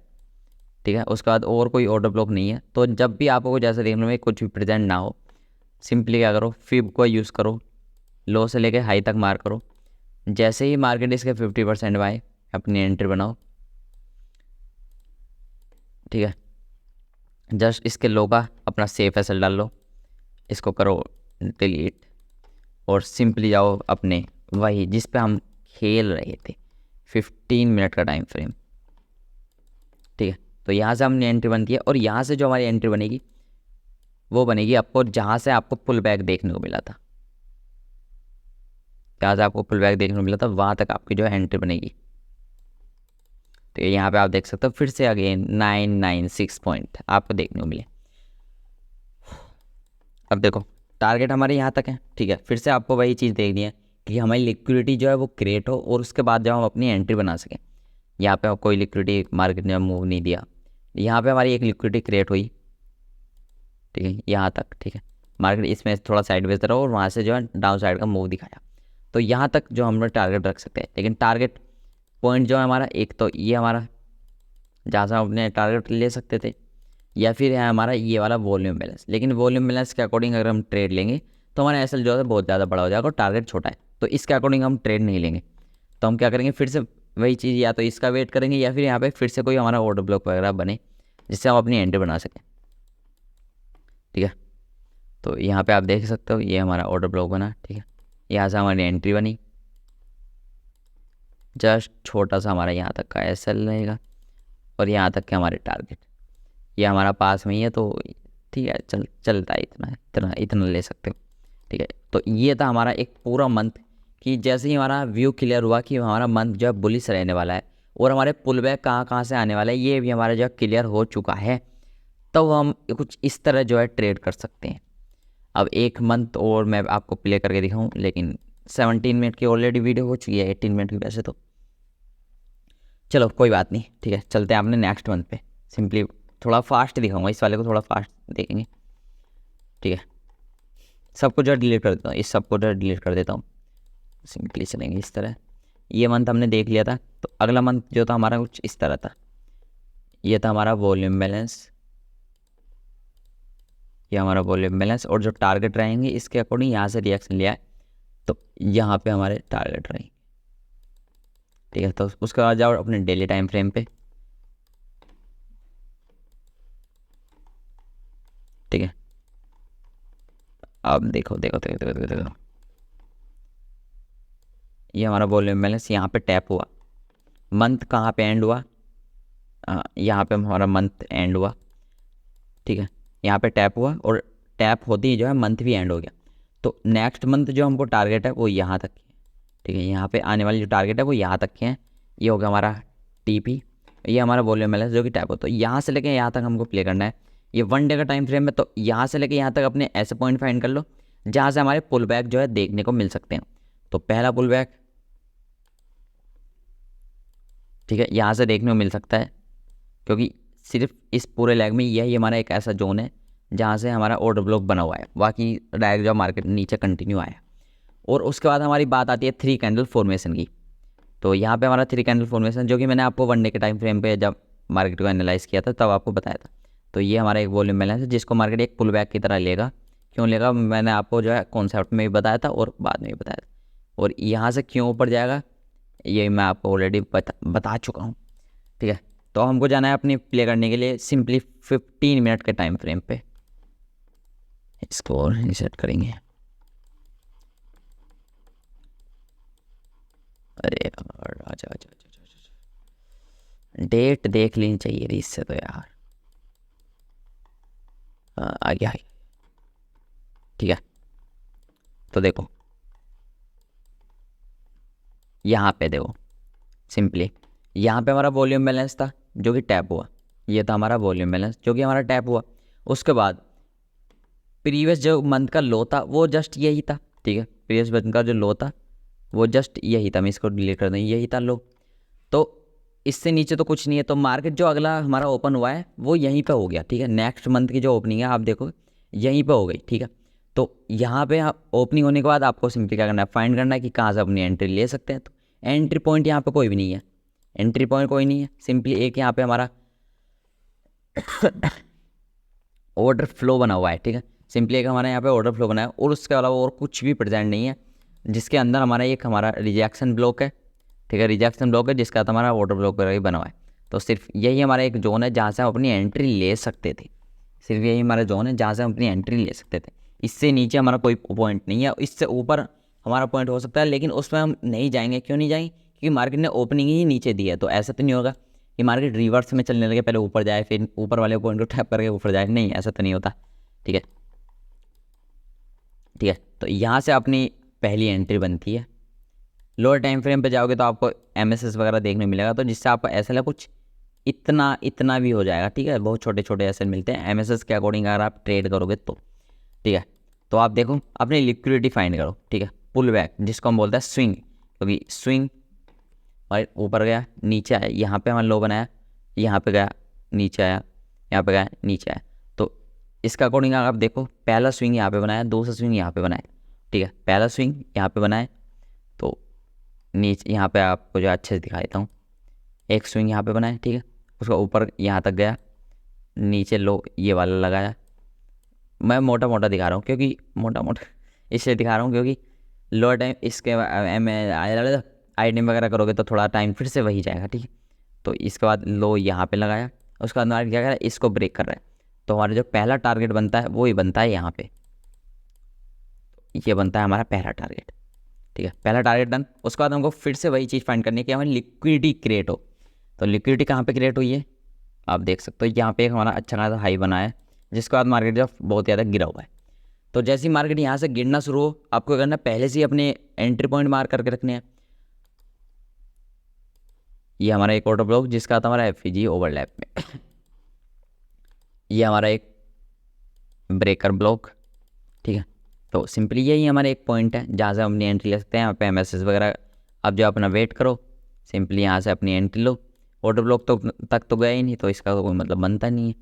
ठीक है। उसके बाद और कोई ऑर्डर ब्लॉक नहीं है। तो जब भी आपको जैसे देखने में कुछ भी प्रेजेंट ना हो, सिंपली क्या करो, फिब को यूज़ करो, लो से लेके हाई तक मार करो। जैसे ही मार्केट इसके 50% आए, अपनी एंट्री बनाओ, ठीक है। जस्ट इसके लो का अपना सेफ एसएल डाल लो, इसको करो डिलीट, और सिंपली जाओ अपने वही जिस पे हम खेल रहे थे, 15 मिनट का टाइम फ्रेम, ठीक है। तो यहाँ से हमने एंट्री बनती है, और यहाँ से जो हमारी एंट्री बनेगी वो बनेगी आपको जहाँ से आपको पुल बैक देखने को मिला था, जहाँ से आपको पुल बैक देखने को मिला था वहाँ तक आपकी जो है एंट्री बनेगी। तो यहाँ पे आप देख सकते हो फिर से अगेन 996 पॉइंट आपको देखने को मिले। अब देखो टारगेट हमारे यहाँ तक है, ठीक है। फिर से आपको वही चीज़ देखनी है कि हमारी लिक्विडिटी जो है वो क्रिएट हो, और उसके बाद जब हम अपनी एंट्री बना सकें। यहाँ पे कोई लिक्विडिटी मार्केट ने मूव नहीं दिया, यहाँ पे हमारी एक लिक्विडिटी क्रिएट हुई, ठीक है, यहाँ तक, ठीक है। मार्केट इसमें थोड़ा साइडवेज रहा और वहाँ से जो है डाउन साइड का मूव दिखाया, तो यहाँ तक जो हम लोग टारगेट रख सकते हैं। लेकिन टारगेट पॉइंट जो है हमारा, एक तो ये हमारा जहाँ से हम अपने टारगेट ले सकते थे, या फिर है हमारा ये वाला वॉल्यूम बैलेंस। लेकिन वॉल्यूम बैलेंस के अकॉर्डिंग अगर हम ट्रेड लेंगे तो हमारा एसएल जो है बहुत ज़्यादा बड़ा हो जाएगा और टारगेट छोटा है, तो इसके अकॉर्डिंग हम ट्रेड नहीं लेंगे। तो हम क्या करेंगे, फिर से वही चीज़, या तो इसका वेट करेंगे या फिर यहाँ पे फिर से कोई हमारा ऑर्डर ब्लॉक वगैरह बने जिससे हम अपनी एंट्री बना सकें, ठीक है। तो यहाँ पे आप देख सकते हो ये हमारा ऑर्डर ब्लॉक बना, ठीक है। यहाँ से हमारी एंट्री बनी, जस्ट छोटा सा हमारा यहाँ तक का एसएल रहेगा, और यहाँ तक के हमारे टारगेट, ये हमारा पास में ही है, तो ठीक है, चलता है, इतना इतना इतना ले सकते हो, ठीक है। तो ये था हमारा एक पूरा मंथ, कि जैसे ही हमारा व्यू क्लियर हुआ कि हमारा मंथ जो है बुलिश रहने वाला है, और हमारे पुल बैक कहाँ कहाँ से आने वाला है ये भी हमारा जो है क्लियर हो चुका है, तो हम कुछ इस तरह जो है ट्रेड कर सकते हैं। अब एक मंथ और मैं आपको प्ले करके दिखाऊँ, लेकिन 17 मिनट की ऑलरेडी वीडियो हो चुकी है, 18 मिनट की वैसे तो। चलो कोई बात नहीं, ठीक है, चलते हैं अपने नेक्स्ट मंथ पे। सिंपली थोड़ा फास्ट दिखाऊंगा, इस वाले को थोड़ा फास्ट देखेंगे, ठीक है। सबको जो डिलीट कर देता हूँ, इस सबको जो डिलीट कर देता हूँ, सिंपली चलेंगे इस तरह। ये मंथ हमने देख लिया था, तो अगला मंथ जो था हमारा कुछ इस तरह था। ये था हमारा वॉल्यूम बैलेंस, ये हमारा वॉल्यूम बैलेंस, और जो टारगेट रहेंगे इसके अकॉर्डिंग यहाँ से रिएक्शन लिया है, तो यहाँ पे हमारे टारगेट रहेंगे, ठीक है। तो उसके बाद जाओ अपने डेली टाइम फ्रेम पे, ठीक है। अब देखो देखो देखो देखो देखो, देखो। ये हमारा वॉल्यूम बैलेंस यहाँ पे टैप हुआ, मंथ कहाँ पे एंड हुआ, यहाँ पे हमारा मंथ एंड हुआ, ठीक है। यहाँ पे टैप हुआ, और टैप होते ही जो है मंथ भी एंड हो गया। तो नेक्स्ट मंथ जो हमको टारगेट है वो यहाँ तक है, ठीक है। यहाँ पे आने वाली जो टारगेट है वो यहाँ तक के हैं। ये हो गया हमारा टीपी, ये हमारा वॉल्यूम बैलेंस जो कि टैप हो। तो यहाँ से लेके यहाँ तक हमको प्ले करना है। ये 1 डे का टाइम फ्रेम है, तो यहाँ से लेके यहाँ तक अपने ऐसे पॉइंट फाइंड कर लो जहाँ से हमारे पुल बैक जो है देखने को मिल सकते हैं। तो पहला पुल बैक, ठीक है, यहाँ से देखने को मिल सकता है, क्योंकि सिर्फ इस पूरे लेग में यही हमारा एक ऐसा जोन है जहाँ से हमारा ऑर्डर ब्लॉक बना हुआ है, बाकी डायरेक्ट जो मार्केट नीचे कंटिन्यू आया। और उसके बाद हमारी बात आती है 3 कैंडल फॉर्मेशन की। तो यहाँ पे हमारा 3 कैंडल फॉर्मेशन, जो कि मैंने आपको 1 डे के टाइम फ्रेम पे जब मार्केट को एनालाइज किया था तब आपको बताया था। तो ये हमारा एक वॉल्यूम बैलेंस है जिसको मार्केट एक पुल बैक की तरह लेगा। क्यों लेगा, मैंने आपको जो है कॉन्सेप्ट में भी बताया था और बाद में भी बताया था। और यहाँ से क्यों ऊपर जाएगा ये मैं आपको ऑलरेडी बता चुका हूँ, ठीक है। तो हमको जाना है अपनी प्ले करने के लिए सिंपली 15 मिनट के टाइम फ्रेम पे। इसको रीसेट करेंगे। अरे यार आजा आजा आजा आजा, डेट देख लेनी चाहिए थी इससे तो यार। आ गया ठीक है। तो देखो यहाँ पे देखो सिंपली यहाँ पे हमारा वॉल्यूम बैलेंस था जो कि टैप हुआ। ये था हमारा वॉल्यूम बैलेंस जो कि हमारा टैप हुआ। उसके बाद प्रीवियस जो मंथ का लो था वो जस्ट यही था, ठीक है। प्रीवियस मंथ का जो लो था वो जस्ट यही था, मैं इसको डिलीट कर दूँ, यही था लो। तो इससे नीचे तो कुछ नहीं है। तो मार्केट जो अगला हमारा ओपन हुआ है वो यहीं पे हो गया, ठीक है। नेक्स्ट मंथ की जो ओपनिंग है आप देखो यहीं पे हो गई, ठीक है। तो यहाँ पे आप ओपनिंग होने के बाद आपको सिंपली क्या करना है, फाइंड करना है कि कहाँ से अपनी एंट्री ले सकते हैं। तो एंट्री पॉइंट यहाँ पे कोई भी नहीं है, एंट्री पॉइंट कोई नहीं है। सिंपली एक यहाँ पे हमारा ऑर्डर फ्लो बना हुआ है, ठीक है। सिंपली एक हमारा यहाँ पे ऑर्डर फ्लो बना है और उसके अलावा और कुछ भी प्रेजेंट नहीं है, जिसके अंदर हमारा एक हमारा रिजेक्शन ब्लॉक है, ठीक है। रिजेक्शन ब्लॉक है जिसका तो हमारा ऑर्डर ब्लॉक वगैरह भी बना हुआ है। तो सिर्फ यही हमारा एक जोन है जहाँ से हम अपनी एंट्री ले सकते थे। सिर्फ यही हमारा जोन है जहाँ से हम अपनी एंट्री ले सकते थे। इससे नीचे हमारा कोई पॉइंट नहीं है। इससे ऊपर हमारा पॉइंट हो सकता है लेकिन उसमें हम नहीं जाएंगे। क्यों नहीं जाएंगे? क्योंकि मार्केट ने ओपनिंग ही नीचे दी है। तो ऐसा तो नहीं होगा कि मार्केट रिवर्स में चलने लगे, पहले ऊपर जाए फिर ऊपर वाले पॉइंट को टैप करके ऊपर जाए। नहीं, ऐसा तो नहीं होता, ठीक है। ठीक है, तो यहाँ से अपनी पहली एंट्री बनती है। लोअर टाइम फ्रेम पे जाओगे तो आपको एमएसएस वगैरह देखने मिलेगा, तो जिससे आपको ऐसा लगा कुछ इतना भी हो जाएगा, ठीक है। बहुत छोटे छोटे ऐसे मिलते हैं एमएसएस के अकॉर्डिंग अगर आप ट्रेड करोगे तो, ठीक है। तो आप देखो अपनी लिक्विडिटी फाइंड करो, ठीक है। पुल बैक जिसको हम बोलते हैं स्विंग, क्योंकि स्विंग और ऊपर गया नीचे आया, यहाँ पे हमारा लो बनाया, यहाँ पे गया नीचे आया, यहाँ पे गया नीचे आया। तो इसका अकॉर्डिंग आप देखो पहला स्विंग यहाँ पे बनाया, दूसरा स्विंग यहाँ पे बनाया, ठीक है। पहला स्विंग यहाँ पे बनाया तो नीचे यहाँ पे आपको जो अच्छे से दिखा देता हूँ, एक स्विंग यहाँ पे बनाया, ठीक है। उसका ऊपर यहाँ तक गया, नीचे लो ये वाला लगाया। मैं मोटा मोटा दिखा रहा हूँ क्योंकि मोटा मोटा इसलिए दिखा रहा हूँ क्योंकि लोअर टाइम इसके आइटम वगैरह करोगे तो थोड़ा टाइम फिर से वही जाएगा, ठीक है। तो इसके बाद लो यहाँ पे लगाया, उसके बाद हमारा क्या कर रहा है, इसको ब्रेक कर रहा है। तो हमारा जो पहला टारगेट बनता है वो ही बनता है यहाँ पे, ये बनता है हमारा पहला टारगेट, ठीक है। पहला टारगेट डन। उसके बाद हमको फिर से वही चीज़ फाइंड करनी है कि हमारी लिक्विडिटी क्रिएट हो। तो लिक्विडिटी कहाँ पे क्रिएट हुई है आप देख सकते हो, यहाँ पे एक हमारा अच्छा खासा हाई बना है, जिसके बाद मार्केट जो बहुत ज़्यादा गिरा हुआ है। तो जैसे ही मार्केट यहाँ से गिरना शुरू हो, आपको करना पहले से ही अपने एंट्री पॉइंट मार्क करके रखने हैं। ये हमारा एक ऑर्डर ब्लॉक जिसका था हमारा एफईजी ओवरलैप में ये हमारा एक ब्रेकर ब्लॉक, ठीक है। तो सिंपली यही हमारा एक पॉइंट है जहाँ से हम अपनी एंट्री ले सकते हैं। यहाँ पे एमएसएस वगैरह अब जो अपना वेट करो, सिंपली यहाँ से अपनी एंट्री लो। ऑर्डर ब्लॉक तो तक तो गया ही नहीं, तो इसका तो कोई मतलब बनता नहीं है,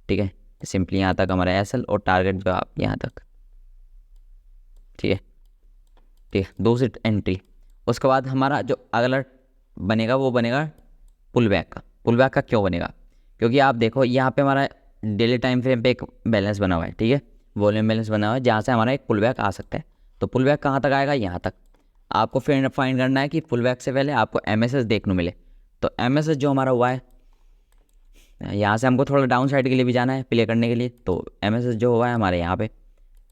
ठीक है। सिंपली यहाँ तक हमारा एसएल और टारगेट जो आप यहाँ तक, ठीक है। ठीक है, दूसरी एंट्री। उसके बाद हमारा जो अगला बनेगा वो बनेगा पुल बैक का। पुल बैक का क्यों बनेगा? क्योंकि आप देखो यहाँ पे हमारा डेली टाइम फ्रेम पे एक बैलेंस बना हुआ है, ठीक है। वॉल्यूम बैलेंस बना हुआ है जहाँ से हमारा एक पुल बैक आ सकता है। तो पुल बैक कहाँ तक आएगा? यहाँ तक। आपको फिर फाइंड करना है कि पुल बैक से पहले आपको एमएसएस देखने मिले। तो एमएसएस जो हमारा हुआ है, यहाँ से हमको थोड़ा डाउन साइड के लिए भी जाना है प्ले करने के लिए। तो एमएसएस जो हुआ है हमारे यहाँ पे,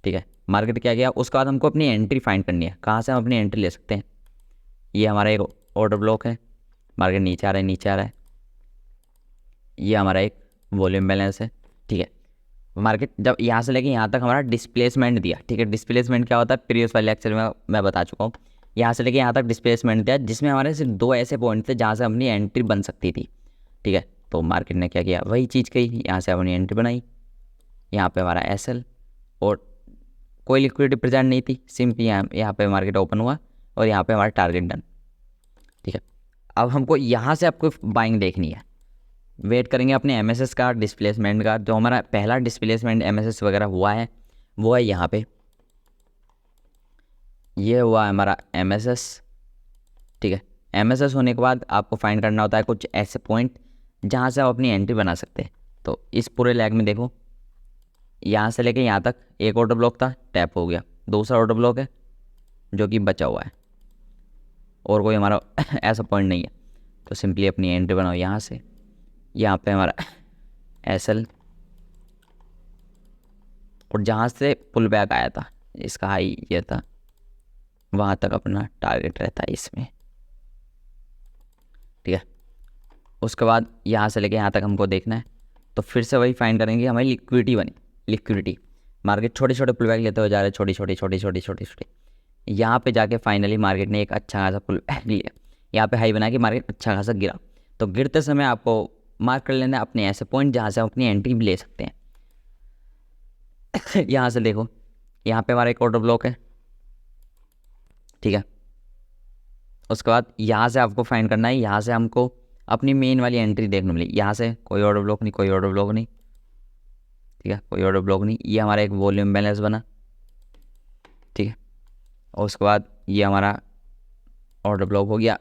ठीक है। मार्केट क्या गया, उसके बाद हमको अपनी एंट्री फाइंड करनी है, कहाँ से हम अपनी एंट्री ले सकते हैं। ये हमारा एक ऑर्डर ब्लॉक है, मार्केट नीचे आ रहा है, नीचे आ रहा है। ये हमारा एक वॉल्यूम बैलेंस है, ठीक है। मार्केट जब यहाँ से लेके यहाँ तक हमारा डिस्प्लेसमेंट दिया, ठीक है। डिस्प्लेसमेंट क्या होता है प्रीवियस वाले लेक्चर में मैं बता चुका हूँ। यहाँ से लेके यहाँ तक डिस्प्लेसमेंट दिया जिसमें हमारे सिर्फ दो ऐसे पॉइंट थे जहाँ से अपनी एंट्री बन सकती थी, ठीक है। तो मार्केट ने क्या किया, वही चीज़ कही, यहाँ से अपनी एंट्री बनाई। यहाँ पे हमारा एसएल और कोई लिक्विडिटी प्रेजेंट नहीं थी, सिंपली यहाँ पे मार्केट ओपन हुआ और यहाँ पे हमारा टारगेट डन, ठीक है। अब हमको यहाँ से आपको बाइंग देखनी है। वेट करेंगे अपने एमएसएस का डिस्प्लेसमेंट का। जो हमारा पहला डिस्प्लेसमेंट एमएसएस वगैरह हुआ है वो है यहाँ पे, ये हुआ हमारा एमएसएस, ठीक है। एमएसएस होने के बाद आपको फाइंड करना होता है कुछ ऐसे पॉइंट जहाँ से आप अपनी एंट्री बना सकते हैं। तो इस पूरे लैग में देखो यहाँ से लेके यहाँ तक एक ऑर्डर ब्लॉक था, टैप हो गया। दूसरा ऑर्डर ब्लॉक है जो कि बचा हुआ है और कोई हमारा ऐसा पॉइंट नहीं है। तो सिंपली अपनी एंट्री बनाओ यहाँ से, यहाँ पे हमारा SL, और जहाँ से पुल बैक आया था इसका हाई ये था, वहाँ तक अपना टारगेट रहता है इसमें, ठीक है। उसके बाद यहाँ से लेके यहाँ तक हमको देखना है, तो फिर से वही फाइंड करेंगे हमारी लिक्विडिटी बनी। लिक्विडिटी मार्केट छोटे छोटे पुल बैक लेते हुए जा रहे हैं, छोटी छोटी छोटी छोटी छोटी छोटी, यहाँ पे जाके फाइनली मार्केट ने एक अच्छा खासा पुल बैक लिया, यहाँ पे हाई बना के मार्केट अच्छा खासा गिरा। तो गिरते समय आपको मार्क कर लेना अपने ऐसे पॉइंट जहाँ से हम अपनी एंट्री भी ले सकते हैं। यहाँ से देखो, यहाँ पे हमारा एक ऑर्डर ब्लॉक है, ठीक है। उसके बाद यहाँ से आपको फाइंड करना है, यहाँ से हमको अपनी मेन वाली एंट्री देखने मिली। यहाँ से कोई ऑर्डर ब्लॉक नहीं, कोई ऑर्डर ब्लॉक नहीं, ठीक है, कोई ऑर्डर ब्लॉक नहीं। ये हमारा एक वॉल्यूम बैलेंस बना, ठीक है। और उसके बाद ये हमारा ऑर्डर ब्लॉक हो गया,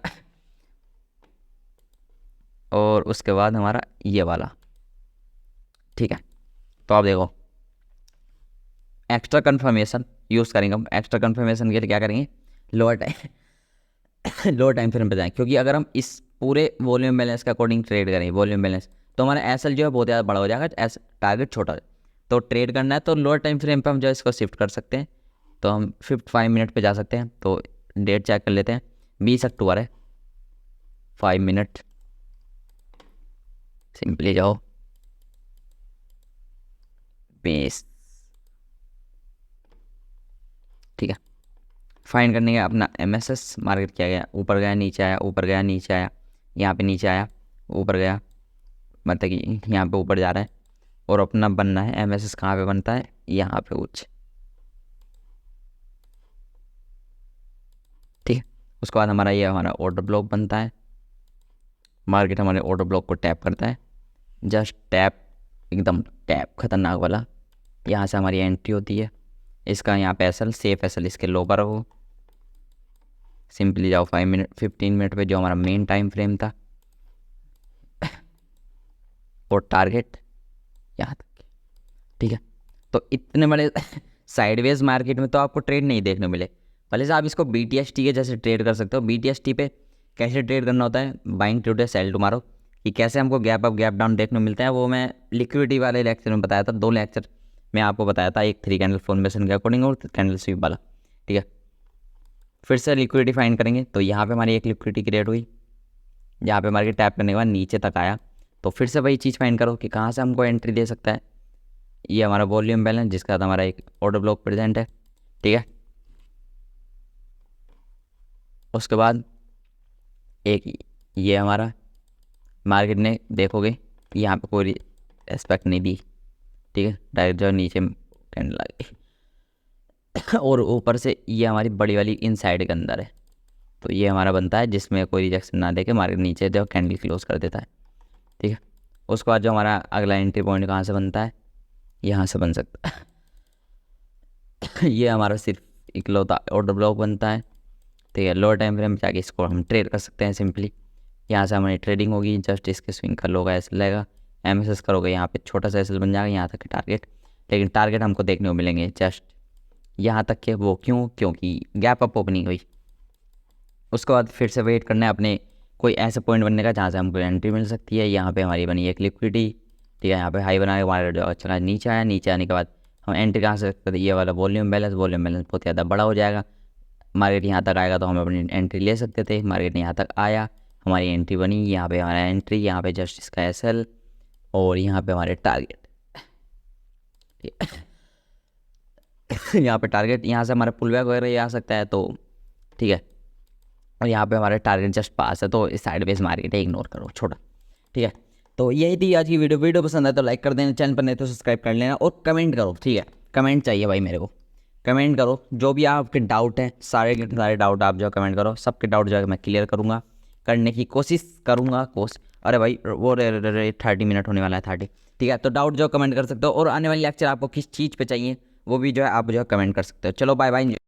और उसके बाद हमारा ये वाला, ठीक है। तो आप देखो एक्स्ट्रा कन्फर्मेशन यूज़ करेंगे हम। एक्स्ट्रा कन्फर्मेशन के लिए क्या करेंगे, लोअर टाइम फ्रेम पे जाएं, क्योंकि अगर हम इस पूरे वॉल्यूम बैलेंस के अकॉर्डिंग ट्रेड करें वॉल्यूम बैलेंस, तो हमारा SL जो है बहुत ज़्यादा बड़ा हो जाएगा, टारगेट छोटा हो जाएगा। तो ट्रेड करना है तो लोअर टाइम फ्रेम पे हम जो है इसको शिफ्ट कर सकते हैं। तो हम 55 मिनट पे जा सकते हैं। तो डेट चेक कर लेते हैं, 20 अक्टूबर है, 5 मिनट, सिंपली जाओ 20, ठीक है। फाइंड करने का अपना MSS मार्केट क्या गया, ऊपर गया नीचे आया, ऊपर गया नीचे आया, यहाँ पे नीचे आया ऊपर गया, मतलब कि यहाँ पे ऊपर जा रहा है। और अपना बनना है MSS कहाँ पे बनता है, यहाँ पे कुछ, ठीक है। उसके बाद हमारा ये हमारा ऑर्डर ब्लॉक बनता है। मार्केट हमारे ऑर्डर ब्लॉक को टैप करता है, जस्ट टैप, एकदम टैप खतरनाक वाला। यहाँ से हमारी एंट्री होती है। इसका यहाँ पे SL सेफ SL इसके लोअर हो, सिंपली जाओ 15 मिनट पे जो हमारा मेन टाइम फ्रेम था, और टारगेट यहाँ तक, ठीक है। तो इतने बड़े साइडवेज मार्केट में तो आपको ट्रेड नहीं देखने मिले। भले से आप इसको BTST के जैसे ट्रेड कर सकते हो। BTST पे कैसे ट्रेड करना होता है, बाइंग टुडे सेल टुमारो, कि कैसे हमको गैप अप गैप डाउन देखने मिलता है, वो मैं लिक्विडिटी वाले लेक्चर में बताया था। 2 लेक्चर मैं आपको बताया था, एक 3 कैंडल फॉर्मेशन के अकॉर्डिंग और कैंडल स्वीप वाला, ठीक है। फिर से लिक्विडिटी फाइंड करेंगे, तो यहाँ पे हमारी एक लिक्विडिटी क्रिएट हुई, यहाँ पे मार्केट टैप करने के बाद नीचे तक आया। तो फिर से वही चीज़ फाइंड करो कि कहाँ से हमको एंट्री दे सकता है। ये हमारा वॉल्यूम बैलेंस जिसका साथ हमारा एक ऑर्डर ब्लॉक प्रेजेंट है, ठीक है। उसके बाद एक ये हमारा मार्केट ने देखोगे यहाँ पे कोई रेस्पेक्ट नहीं दी, ठीक है, डायरेक्ट जो नीचे कैंडल आ गई। और ऊपर से ये हमारी बड़ी वाली इनसाइड के अंदर है, तो ये हमारा बनता है जिसमें कोई रिजेक्शन ना देके मार्केट नीचे जो कैंडल क्लोज कर देता है, ठीक है। उसके बाद जो हमारा अगला एंट्री पॉइंट कहाँ से बनता है, यहाँ से बन सकता है। ये हमारा सिर्फ इकलौता ऑर्डर ब्लॉक बनता है, ठीक है। लोअर टाइम फ्रेम में जाके इसको हम ट्रेड कर सकते हैं सिंपली। यहाँ से हमारी ट्रेडिंग होगी, जस्ट इसके स्विंग कर लोगा ऐसा लगेगा, MSS करोगे यहाँ पे छोटा सा SL बन जाएगा, यहाँ तक के टारगेट। लेकिन टारगेट हमको देखने को मिलेंगे जस्ट यहाँ तक के, वो क्योंकि गैप अप ओपनिंग हुई। उसके बाद फिर से वेट करना है अपने कोई ऐसे पॉइंट बनने का जहाँ से हमको एंट्री मिल सकती है। यहाँ पे हमारी बनी एक लिक्विडिटी, ठीक है। यहाँ पे हाई बना के हमारा जो अच्छा नीचे आया, नीचे आने के बाद हम एंट्री कहाँ से सकते थे, ये वाला वॉल्यूम बैलेंस बहुत ज़्यादा बड़ा हो जाएगा। मार्केट यहाँ तक आएगा तो हम अपनी एंट्री ले सकते थे। मार्केट यहाँ तक आया, हमारी एंट्री बनी, यहाँ पे हमारा एंट्री, यहाँ पे जस्ट इसका SL, और यहाँ पे हमारे टारगेट, यहाँ पे टारगेट, यहाँ से हमारा पुल बैक वगैरह ये आ सकता है, तो ठीक है। और यहाँ पे हमारे टारगेट जस्ट पास है, तो इस साइडवेज मार्केट है, इग्नोर करो, छोटा, ठीक है। तो यही थी आज की वीडियो पसंद है तो लाइक कर देना, चैनल पर नहीं तो सब्सक्राइब कर लेना, और कमेंट करो, ठीक है। कमेंट चाहिए भाई मेरे को, कमेंट करो जो भी आपके डाउट हैं, सारे के सारे डाउट आप जो कमेंट करो, सबके डाउट जो है मैं क्लियर करूँगा, करने की कोशिश करूँगा। अरे भाई वो 30 मिनट होने वाला है, 30, ठीक है। तो डाउट जो कमेंट कर सकते हो, और आने वाली लेक्चर आपको किस चीज़ पे चाहिए वो भी जो है आप जो है कमेंट कर सकते हो। चलो बाय बाय।